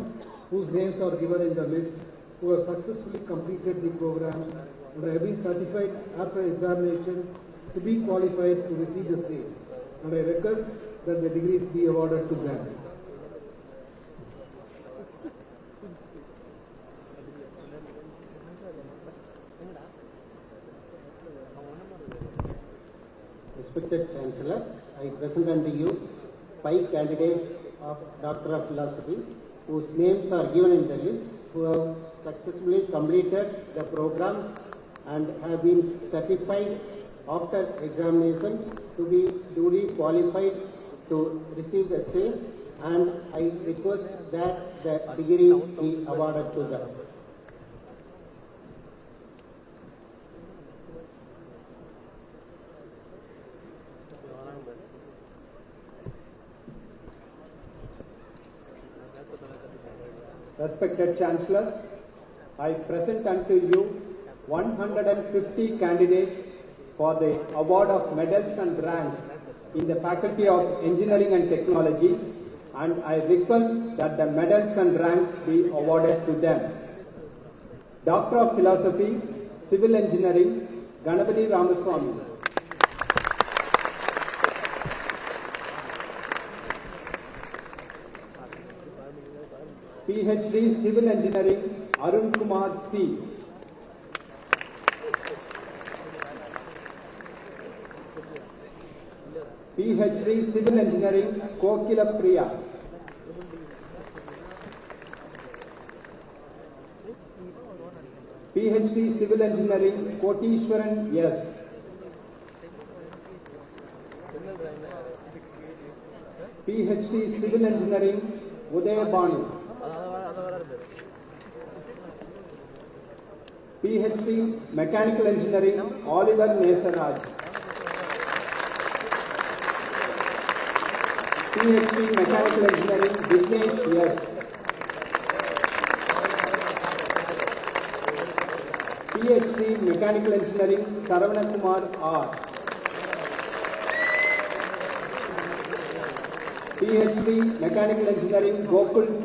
whose names are given in the list, who have successfully completed the programs and have been certified after examination to be qualified to receive the same. And I request that the degrees be awarded to them. Respected Chancellor, I present unto you 5 candidates of Doctor of Philosophy, whose names are given in the list, who have successfully completed the programs and have been certified after examination to be duly qualified to receive the same, and I request that the degrees be awarded to them. Respected Chancellor, I present unto you 150 candidates for the award of medals and ranks in the Faculty of Engineering and Technology, and I request that the medals and ranks be awarded to them. Doctor of Philosophy, Civil Engineering, Ganapati Ramaswamy. PhD Civil Engineering, Arun Kumar C. PhD Civil Engineering, Kokila Priya. PhD Civil Engineering, Kotishwaran S. PhD Civil Engineering, Uday Banu. PhD Mechanical Engineering, Oliver Nesaraj. PhD Mechanical Engineering, Vignesh S. PhD Mechanical Engineering, Saravana Kumar R. PhD Mechanical Engineering, Gokul K.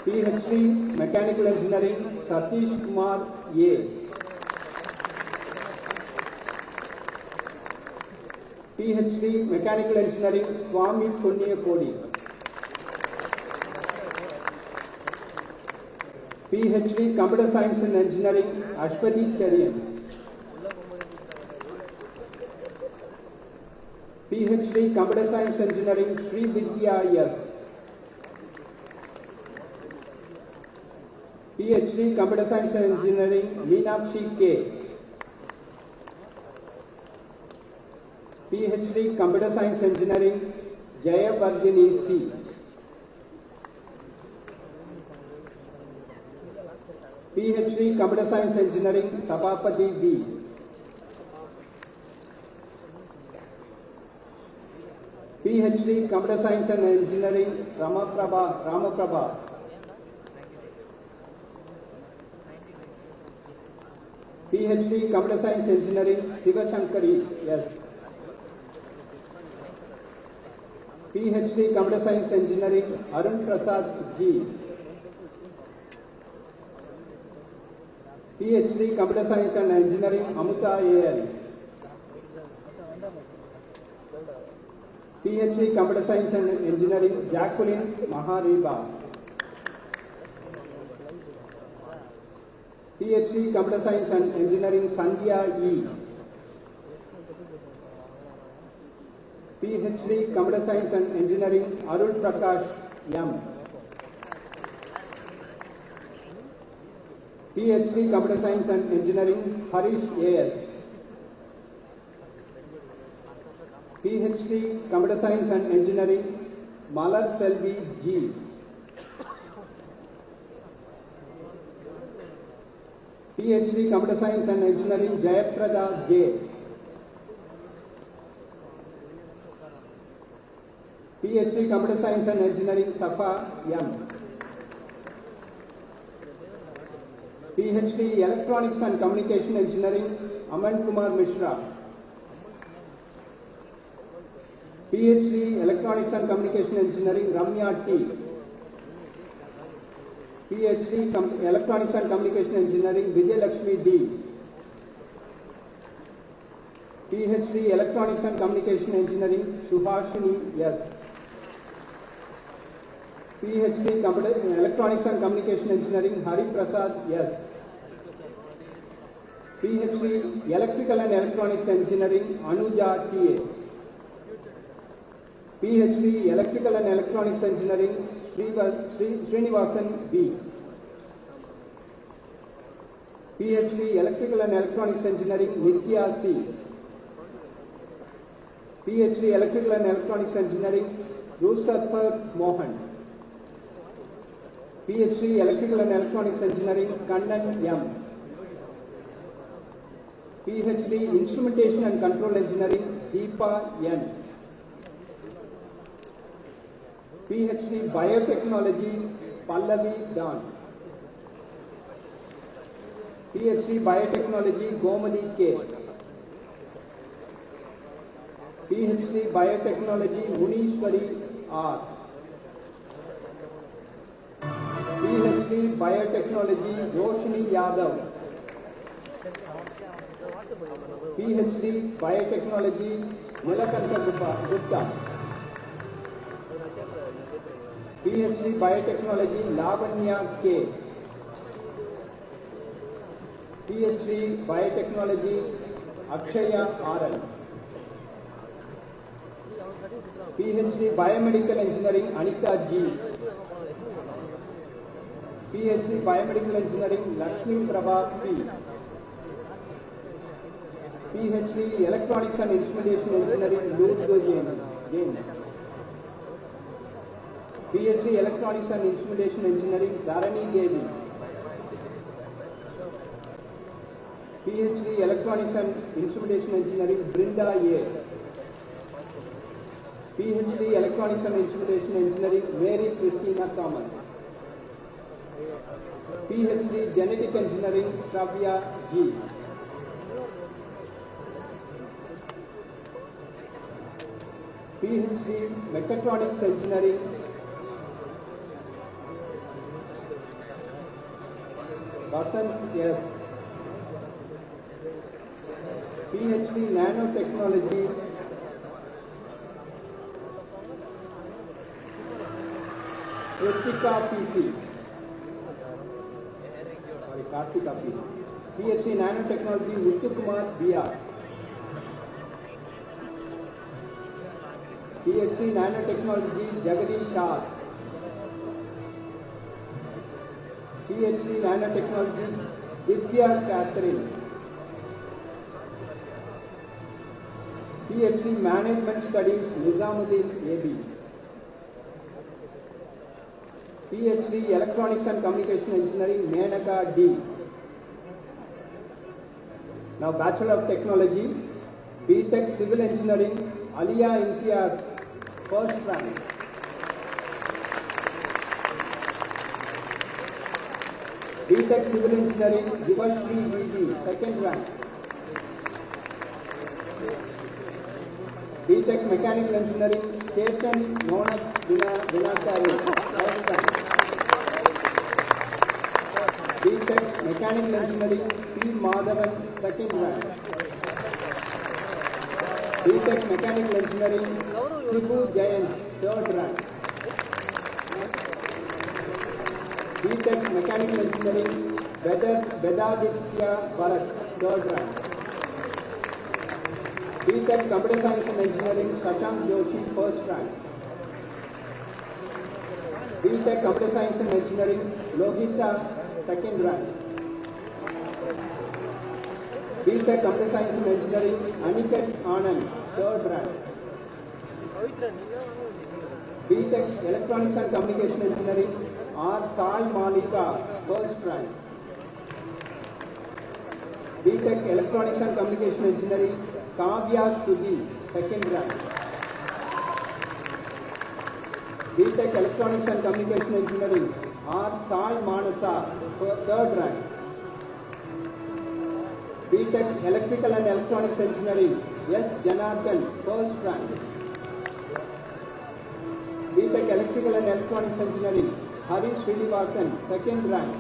PhD Mechanical Engineering, Satish Kumar A. PhD Mechanical Engineering, Swami Punya Kodi. PhD Computer Science and Engineering, Ashwati Cherian. PhD Computer Science Engineering, Sri Vidya S. PhD Computer Science and Engineering, Meenakshi K. PhD Computer Science Engineering, Jayavardhini C. PhD Computer Science Engineering, Sabapati B. PhD Computer Science and Engineering, Ramaprabha. PhD Computer Science Engineering, Shivashankari, yes. PhD Computer Science Engineering, Arun Prasad G. PhD Computer Science and Engineering, Amuta AL. PhD Computer Science and Engineering, Jacqueline Mahariba. PhD Computer Science and Engineering, Sandhya E. PhD Computer Science and Engineering, Arul Prakash M. PhD Computer Science and Engineering, Harish A.S. PhD Computer Science and Engineering, Malar Selvi G. PhD Computer Science and Engineering, Jayaprada J. PhD Computer Science and Engineering, Safa M. PhD Electronics and Communication Engineering, Aman Kumar Mishra. PhD Electronics and Communication Engineering, Ramya T. PhD Electronics and Communication Engineering, Vijay Lakshmi D. PhD Electronics and Communication Engineering, Subhashini S. PhD Electronics and Communication Engineering, Hari Prasad S. PhD Electrical and Electronics Engineering, Anuja T.A. PhD Electrical and Electronics Engineering, Srinivasan B. PhD Electrical and Electronics Engineering, Nitya C. PhD Electrical and Electronics Engineering, Rusafar Mohan. PhD Electrical and Electronics Engineering, Kannan M. PhD Instrumentation and Control Engineering, Deepa N. PhD Biotechnology, Pallavi Dan. PhD Biotechnology, Gomadi K. PhD Biotechnology, Munishwari R. PhD Biotechnology, Roshni Yadav. PhD Biotechnology, Nilakanta Gupta. PhD Biotechnology, Lavanya K. PhD Biotechnology, Akshaya RL. PhD Biomedical Engineering, Anita G. PhD Biomedical Engineering, Lakshmi Prabha P. PhD Electronics and Instrumentation Engineering, Ludwig James. PhD Electronics and Instrumentation Engineering, Dharani Devi. PhD Electronics and Instrumentation Engineering, Brinda A. PhD Electronics and Instrumentation Engineering, Mary Christina Thomas. PhD Genetic Engineering, Shravya G. PhD Mechatronics Engineering, Vasant S. PhD Nanotechnology, Kritika PC. Kartika PC. PhD Nanotechnology, Muthukumar BR. PhD Nanotechnology, Jagadish Shah. PhD Nanotechnology, Divya Catherine. PhD Management Studies, Nizamuddin AB. PhD Electronics and Communication Engineering, Menaka D. Now Bachelor of Technology, BTech Civil Engineering, Alia Imtiaz, first rank. B.Tech Civil Engineering, Yuvashri V.D., second rank. B.Tech Mechanical Engineering, Chetan Vinachari, first rank. B.Tech Mechanical Engineering, P. Madhavan, second rank. B.Tech Mechanical Engineering, Sibu Jayan, third rank. B.Tech Mechanical Engineering, Vedaditya Bharat, third rank. B.Tech Computer Science and Engineering, Shashank Joshi, first rank. B.Tech Computer Science and Engineering, Lohita, second rank. B.Tech Computer Science and Engineering, Aniket Anand, third rank. B.Tech Electronics and Communication Engineering, R. Sai Malika, first rank. B.Tech Electronics and Communication Engineering, Kavya Sudhi, second rank. B.Tech Electronics and Communication Engineering, R. Sai Manasa, third rank. B.Tech Electrical and Electronics Engineering, S. Janardhan, first rank. B.Tech Electrical and Electronics Engineering, Hari Srinivasan, second rank.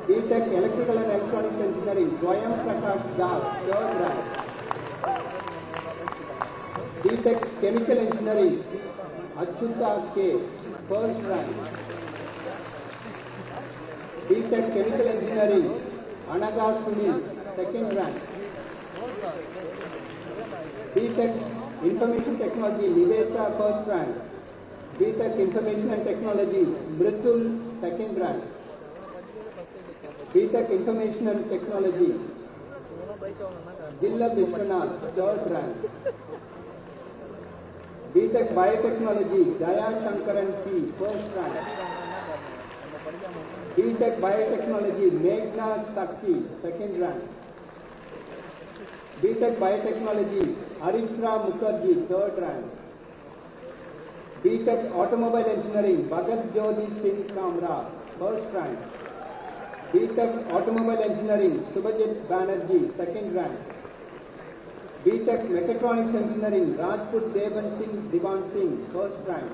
B.Tech Electrical and Electronics Engineering, Swayam Prakash Das, third rank. B.Tech Chemical Engineering, Achyuta K, first rank. B.Tech Chemical Engineering, Anaga Sunil, second rank. B.Tech Information Technology, Niveta, first rank. B.Tech Information and Technology, Mritul, second rank. B.Tech Information and Technology, Jilla Vishwanath, third rank. B.Tech Biotechnology, Jaya Shankaran P, first rank. B.Tech Biotechnology, Meghna Sakti, second rank. B.Tech Biotechnology, Aritra Mukherjee, third rank. B.Tech Automobile Engineering, Bhagat Jyoti Singh Kamra, first rank. B.Tech Automobile Engineering, Subhajit Banerjee, second rank. B.Tech Mechatronics Engineering, Rajput Devan Singh Divan Singh, first rank.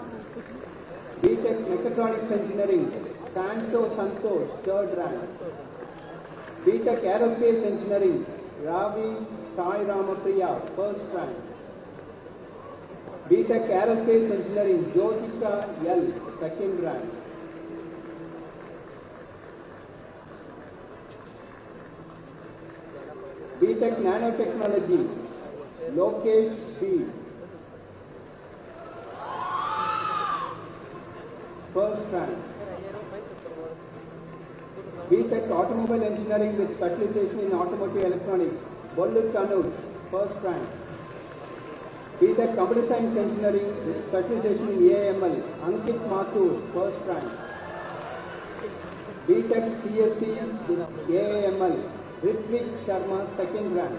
B.Tech Mechatronics Engineering, Santo Santosh, third rank. B.Tech Aerospace Engineering, Ravi Sai Ramapriya, first rank. B.Tech Aerospace Engineering, Jyotika L, second rank. B.Tech Nanotechnology, Lokesh B, first rank. B.Tech Automobile Engineering with specialization in automotive electronics, Bollut Kanuj, first rank. B.Tech Computer Science Engineering with specialization in AML, Ankit Mathur, first rank. B.Tech CSC with AML, Ritvik Sharma, second rank.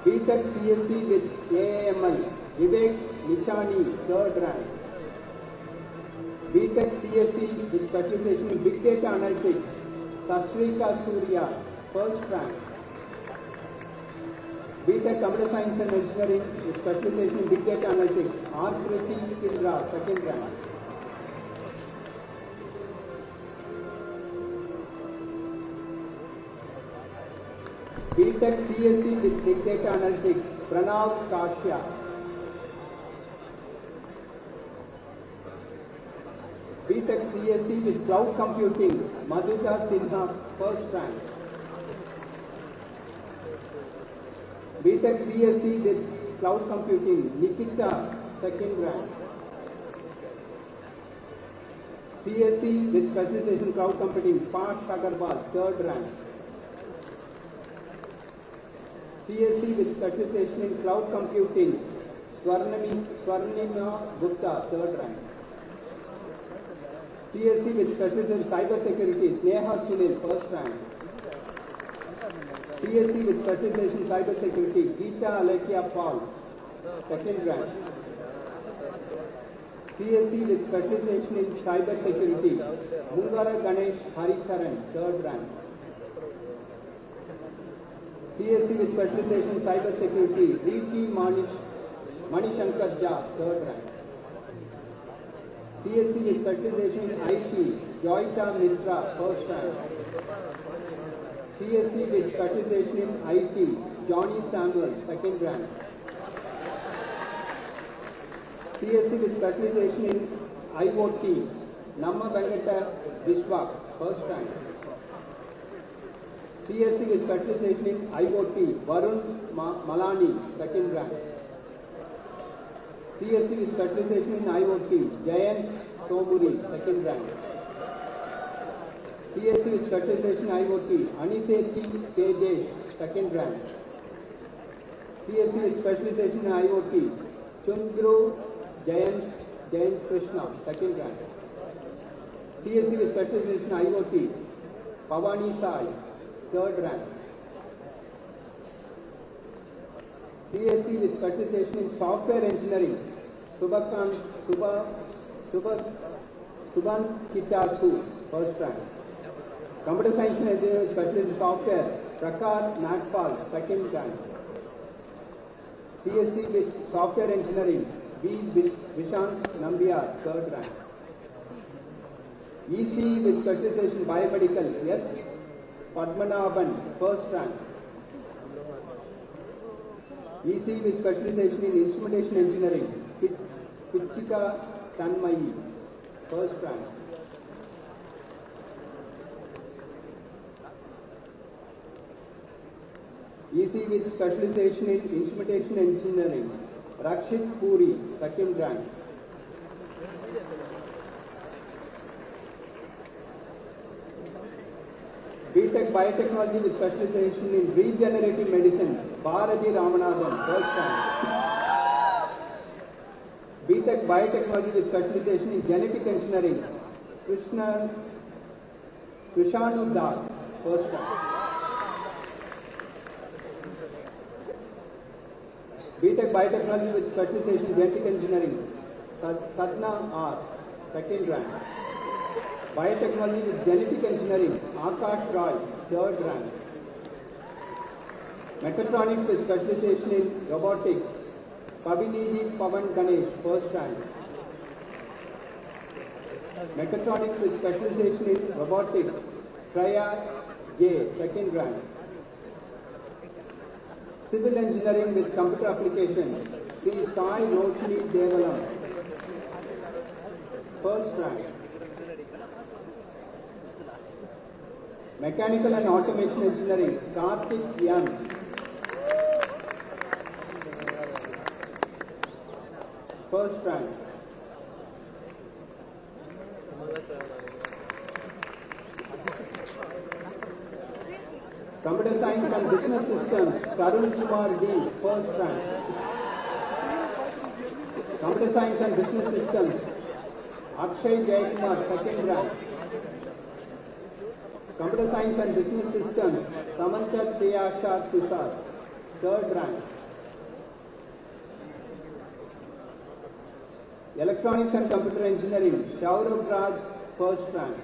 B.Tech CSC with AML, Vivek Nichani, third rank. B.Tech CSC with specialization in Big Data Analytics, Sasrika Surya, first rank. B.Tech Computer Science and Engineering with specialization in Big Data Analytics, R. Priti Indra, second rank. B.Tech CSC with Big Data Analytics, Pranav Kashya. B.Tech CSC with Cloud Computing, Madhuja Sinha, first rank. B.Tech CSC with Cloud Computing, Nikita, second rank. CSC with specialization in Cloud Computing, Sparsh Agarwal, third rank. CSC with specialization in Cloud Computing, Swarnima Gupta, third rank. CSC with specialization in Cyber Security, Sneha Sunil, first rank. CSC with specialization in Cyber Security, Geeta Alekia Paul, second rank. CSE with specialization in cyber security, Mungara Ganesh Haricharan, 3rd rank. CSE with specialization in cyber security, D.T. Manishankar Jha, 3rd rank. CSE with specialization in IT, Joyita Mitra, 1st rank. CSE with specialization in IT, Johnny Samuel, 2nd rank. CSE with specialization in IoT, Namma Venkata Vishwa, 1st rank. CSE with specialization in IoT, Varun Malani, 2nd rank. CSE with specialization in IoT, Jayant Somuri, 2nd rank. CSE with specialization in IoT, Aniseti Tejesh, 2nd rank. CSE with specialization in IoT, Chundru Jayant Krishna, 2nd rank. CSE with specialization in IoT, Pavani Sai, 3rd rank. CSE with specialization in software engineering, Subhan Kitasu, 1st rank. Computer science and engineering with specialization in software, Prakar Nagpal, 2nd rank. CSE with software engineering, B. Vishant Nambiar, 3rd rank. ECE with specialization in biomedical, S. Padmanabhan, 1st rank. ECE with specialization in instrumentation engineering, Pichika Tanmayi, 1st rank. ECE with specialization in instrumentation engineering, Rakshit Puri, 2nd rank. BTech Biotechnology with specialization in regenerative medicine, Bharati Ramanathan, 1st rank. BTech Biotechnology with specialization in genetic engineering, Krishanu Dar, 1st rank. BTech Biotechnology with specialization in genetic engineering, Sadna R, 2nd rank. Biotechnology with genetic engineering, Akash Roy, 3rd rank. Mechatronics with specialization in robotics, Pabinidhi Pavan Ganesh, 1st rank. Mechatronics with specialization in robotics, Traya J, 2nd rank. Civil engineering with computer applications, Sri Sai Roshni Devalam, 1st rank. Mechanical and automation engineering, Karthik Yan, 1st rank. Computer science and business systems, Tarun Kumar D, 1st rank. Computer science and business systems, Akshay Jayakumar, 2nd rank. Computer science and business systems, Samantha Priyashar Tushar, 3rd rank. Electronics and computer engineering, Shaurabh Raj, 1st rank.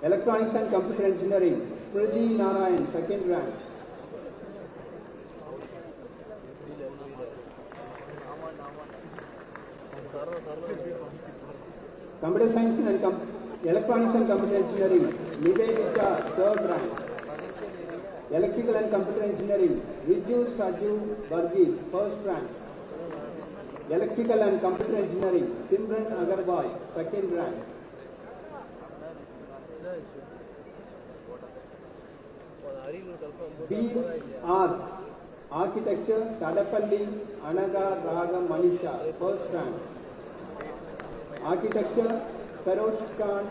Electronics and computer engineering, Priti Narayan, 2nd rank. Computer science and electronics and computer engineering, Nivedita, 3rd rank. Electrical and computer engineering, Riju Saju Varghese, 1st rank. Electrical and computer engineering, Simran Agarwal, 2nd rank. B.R. Architecture, Tadapalli Anaga Raga Manisha, 1st rank. Architecture, Feroz Khan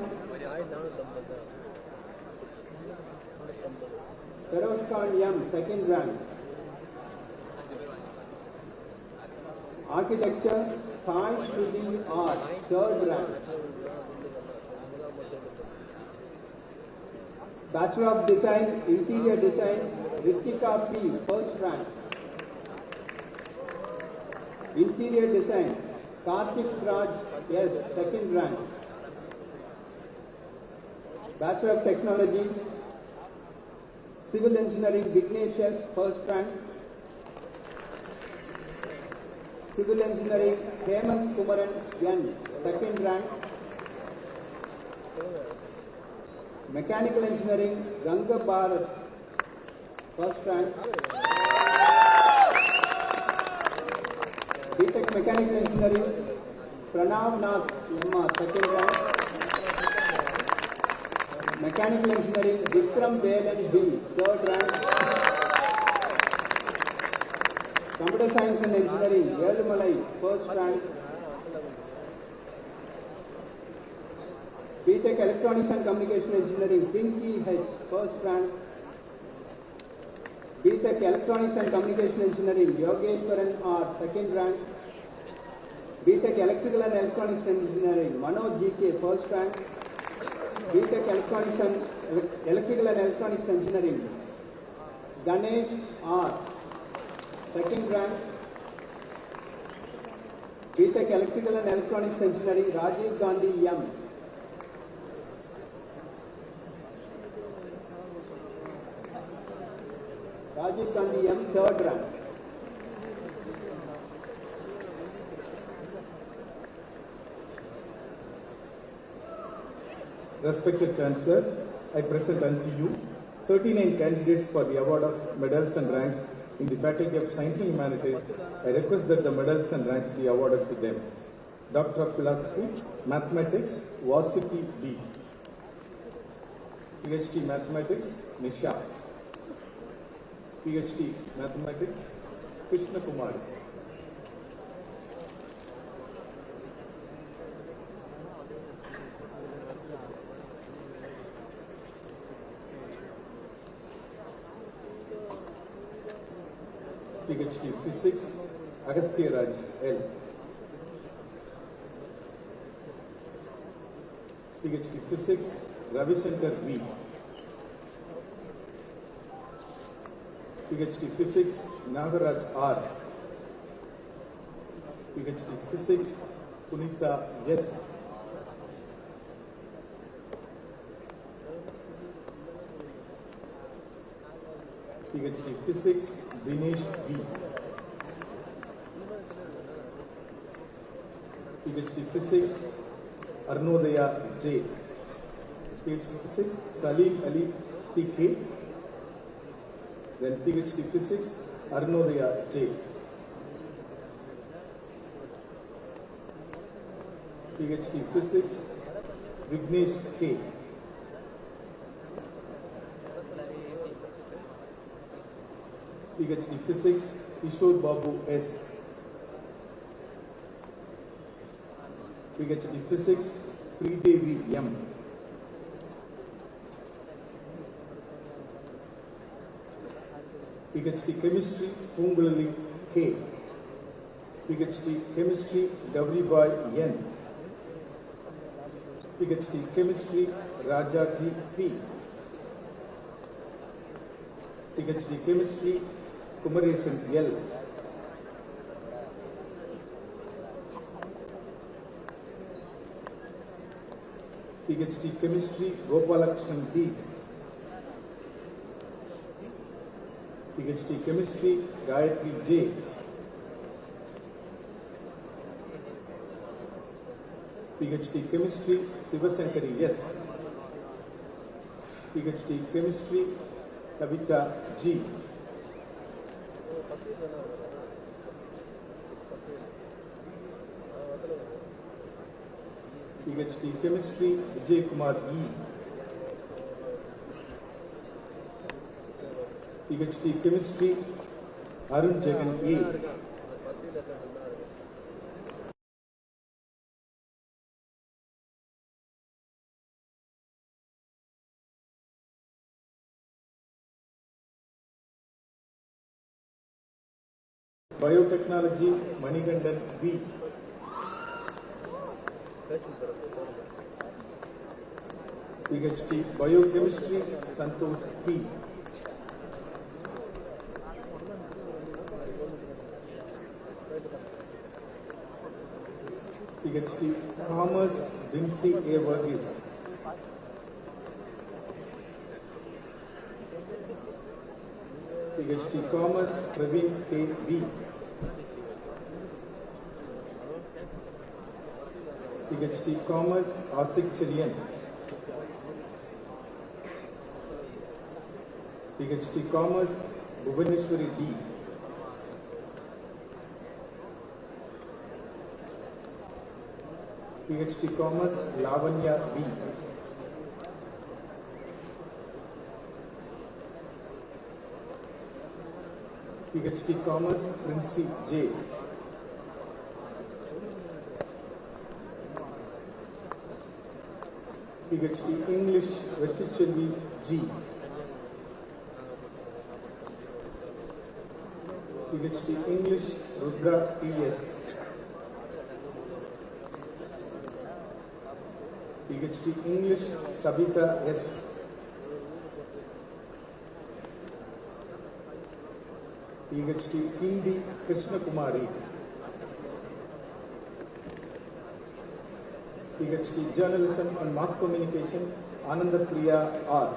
M, 2nd rank. Architecture, Sai Shruti R, 3rd rank. Bachelor of Design, Interior Design, Ritika P, 1st rank. Interior Design, Karthik Raj S, second rank. Bachelor of Technology, Civil Engineering Vignesh S, first rank. Civil Engineering Hemant Kumaran N, second rank. Mechanical Engineering Ranga Bharat, first rank. B.Tech Mechanical Engineering Pranav Nath Yamma, second rank. Mechanical Engineering Vikram Velan B, third rank. Computer Science and Engineering Yelumalai, first rank. B.Tech Electronics and Communication Engineering Pinky H, first rank. B.Tech Electronics and Communication Engineering Yogeshwaran R, second rank. B.Tech Electrical and Electronics Engineering Manoj GK, first rank. B.Tech Electronics and Electrical and Electronics Engineering Ganesh R, second rank. B.Tech Electrical and Electronics Engineering Rajiv Gandhi M, Rajiv Gandhi M, third rank. Respected Chancellor, I present unto you 39 candidates for the award of medals and ranks in the Faculty of Science and Humanities. I request that the medals and ranks be awarded to them. Doctor of Philosophy, Mathematics, Vasuki B. PhD Mathematics, Nisha. PhD Mathematics, Krishna Kumar. PhD Physics, Agastya Raj L. PhD Physics, Ravishankar V. PhD Physics, Nagaraj R. PhD Physics, Punita S. PhD Physics, Dinesh B. PhD Physics, Arnodaya J. PhD Physics, Salim Ali CK. Then PhD Physics, Arnodaya J. PhD Physics, Vignesh K. PhD Physics, Kishore Babu S. PhD Physics, Sridevi M. PhD Chemistry, Pungulali K. PhD Chemistry, Davribai N. PhD Chemistry, Rajaji P. PhD Chemistry, Kumaresan L. PhD Chemistry, Gopalakrishnan D. PhD Chemistry, Gayatri J. PhD Chemistry, Sivasankari S. PhD Chemistry, Kavita G. PhD Chemistry, Vijay Kumar E. PhD Chemistry, Arun Jagan A. Biotechnology, Manigandan B. PhD Biochemistry, Santosh P. PhD Commerce Vinci A. Verghese. PhD Commerce Praveen K. V. PhD Commerce Asik Cherian. PhD Commerce Bhuvaneshwari D. PhD Commerce Lavanya B. PhD Commerce Princy J. PhD English Vechichevi G. PhD English Rudra T.S. PhD English Sabita S. PhD Hindi Krishna Kumari. PhD Journalism and Mass Communication Ananda Priya R.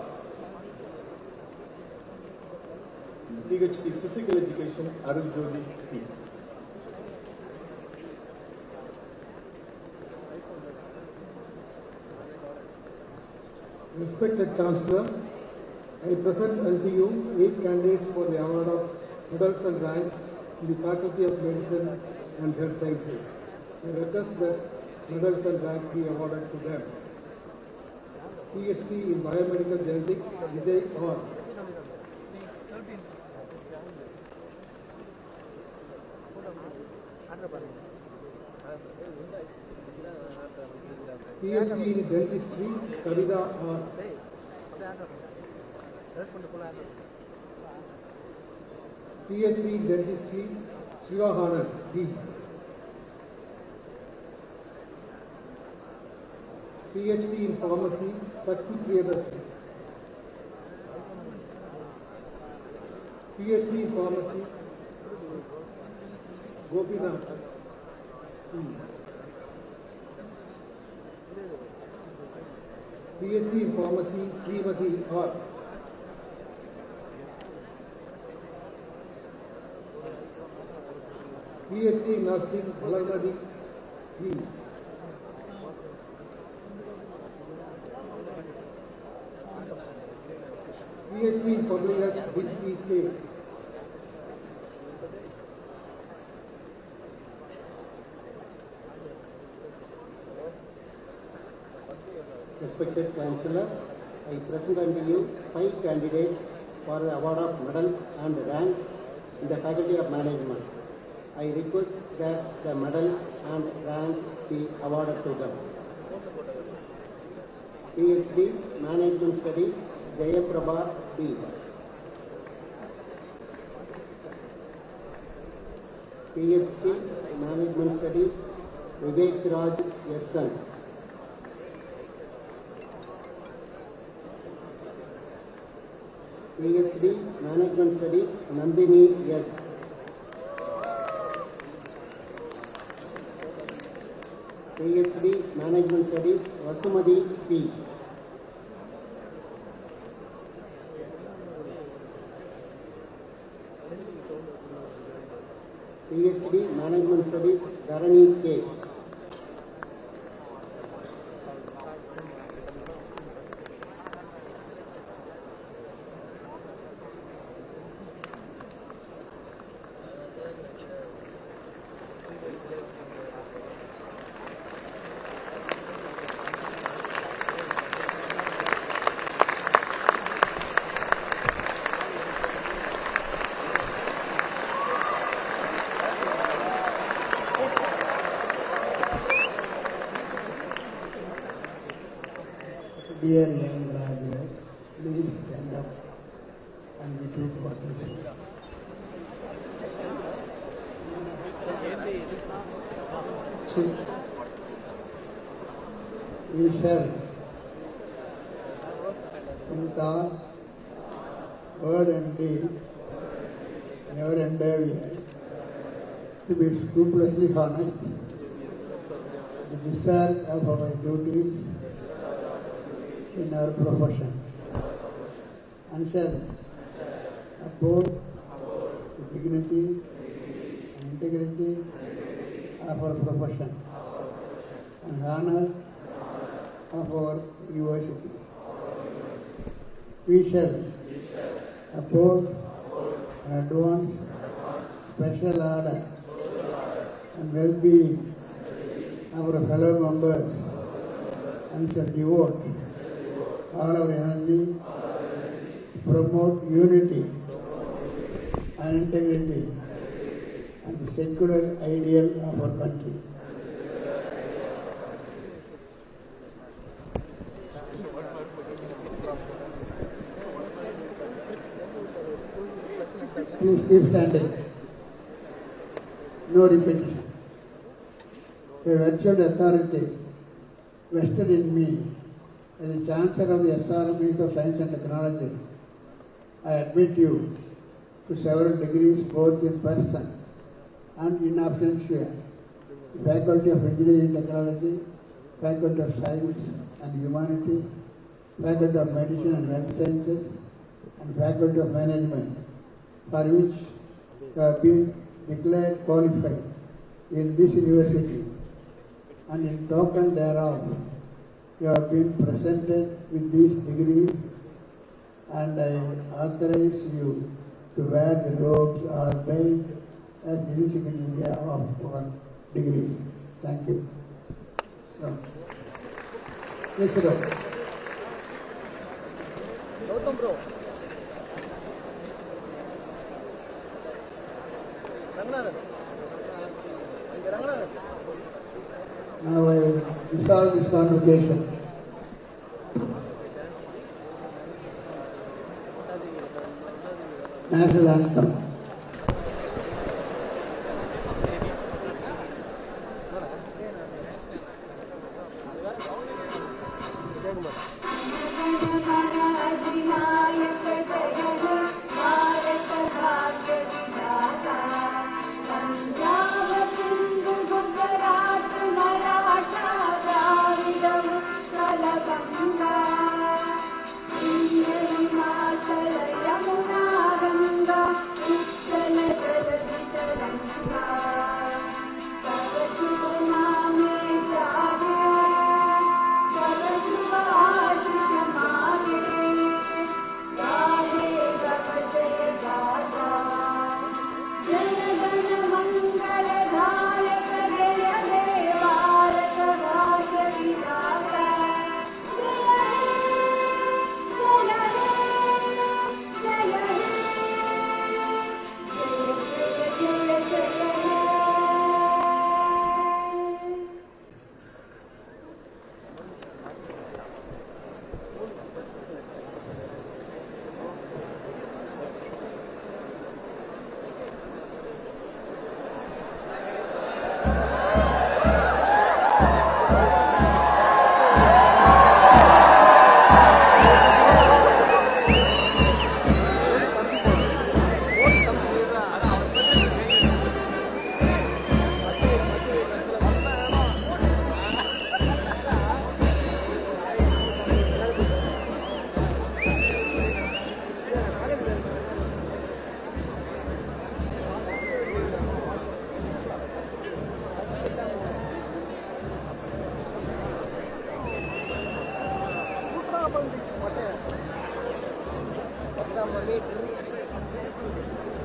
PhD Physical Education Arun Jodi P. Respected Chancellor, I present unto you 8 candidates for the award of medals and ranks in the Faculty of Medicine and Health Sciences. I request that medals and ranks be awarded to them. PhD in Biomedical Genetics, Vijay R. PhD in Dentistry, Kavita R. PhD in Dentistry, Shiva Anand D. PhD in Pharmacy, Sakti Priyadarshini. PhD in Pharmacy, Gopinath E. PhD in Pharmacy, Srimati R. PhD in Nursing, Thalaimurai E. PhD in Public Health, Vinci K. Respected Chancellor, I present unto you 5 candidates for the award of medals and ranks in the Faculty of Management. I request that the medals and ranks be awarded to them. PhD Management Studies, Jayaprabha B. PhD Management Studies, Vivek Raj S.N. PhD Management Studies, Nandini S. PhD Management Studies, Vasumati P. PhD Management Studies, Dharani K. Dear young graduates, please stand up and repeat what I say. See, we shall, in thought, word and deed, never endeavor to be scrupulously honest, the discharge of our duties in our profession, and shall uphold the dignity and integrity of our profession and honor of our university. We shall uphold and advance special order and well-being of our fellow members, and shall devote all our energy to promote unity and integrity and the secular ideal of our country. Please keep standing. No repetition. The virtual authority vested in me as the Chancellor of the SRM Institute of Science and Technology, I admit you to several degrees both in person and in absentia, the Faculty of Engineering and Technology, Faculty of Science and Humanities, Faculty of Medicine and Health Sciences, and Faculty of Management, for which you have been declared qualified in this university, and in token thereof you have been presented with these degrees, and I authorize you to wear the robes ordained as insignia of our degrees. Thank you. So, please sit down. Gautam bro. Ranganathan. Ranganathan. Now I will dissolve this convocation. National Anthem. What?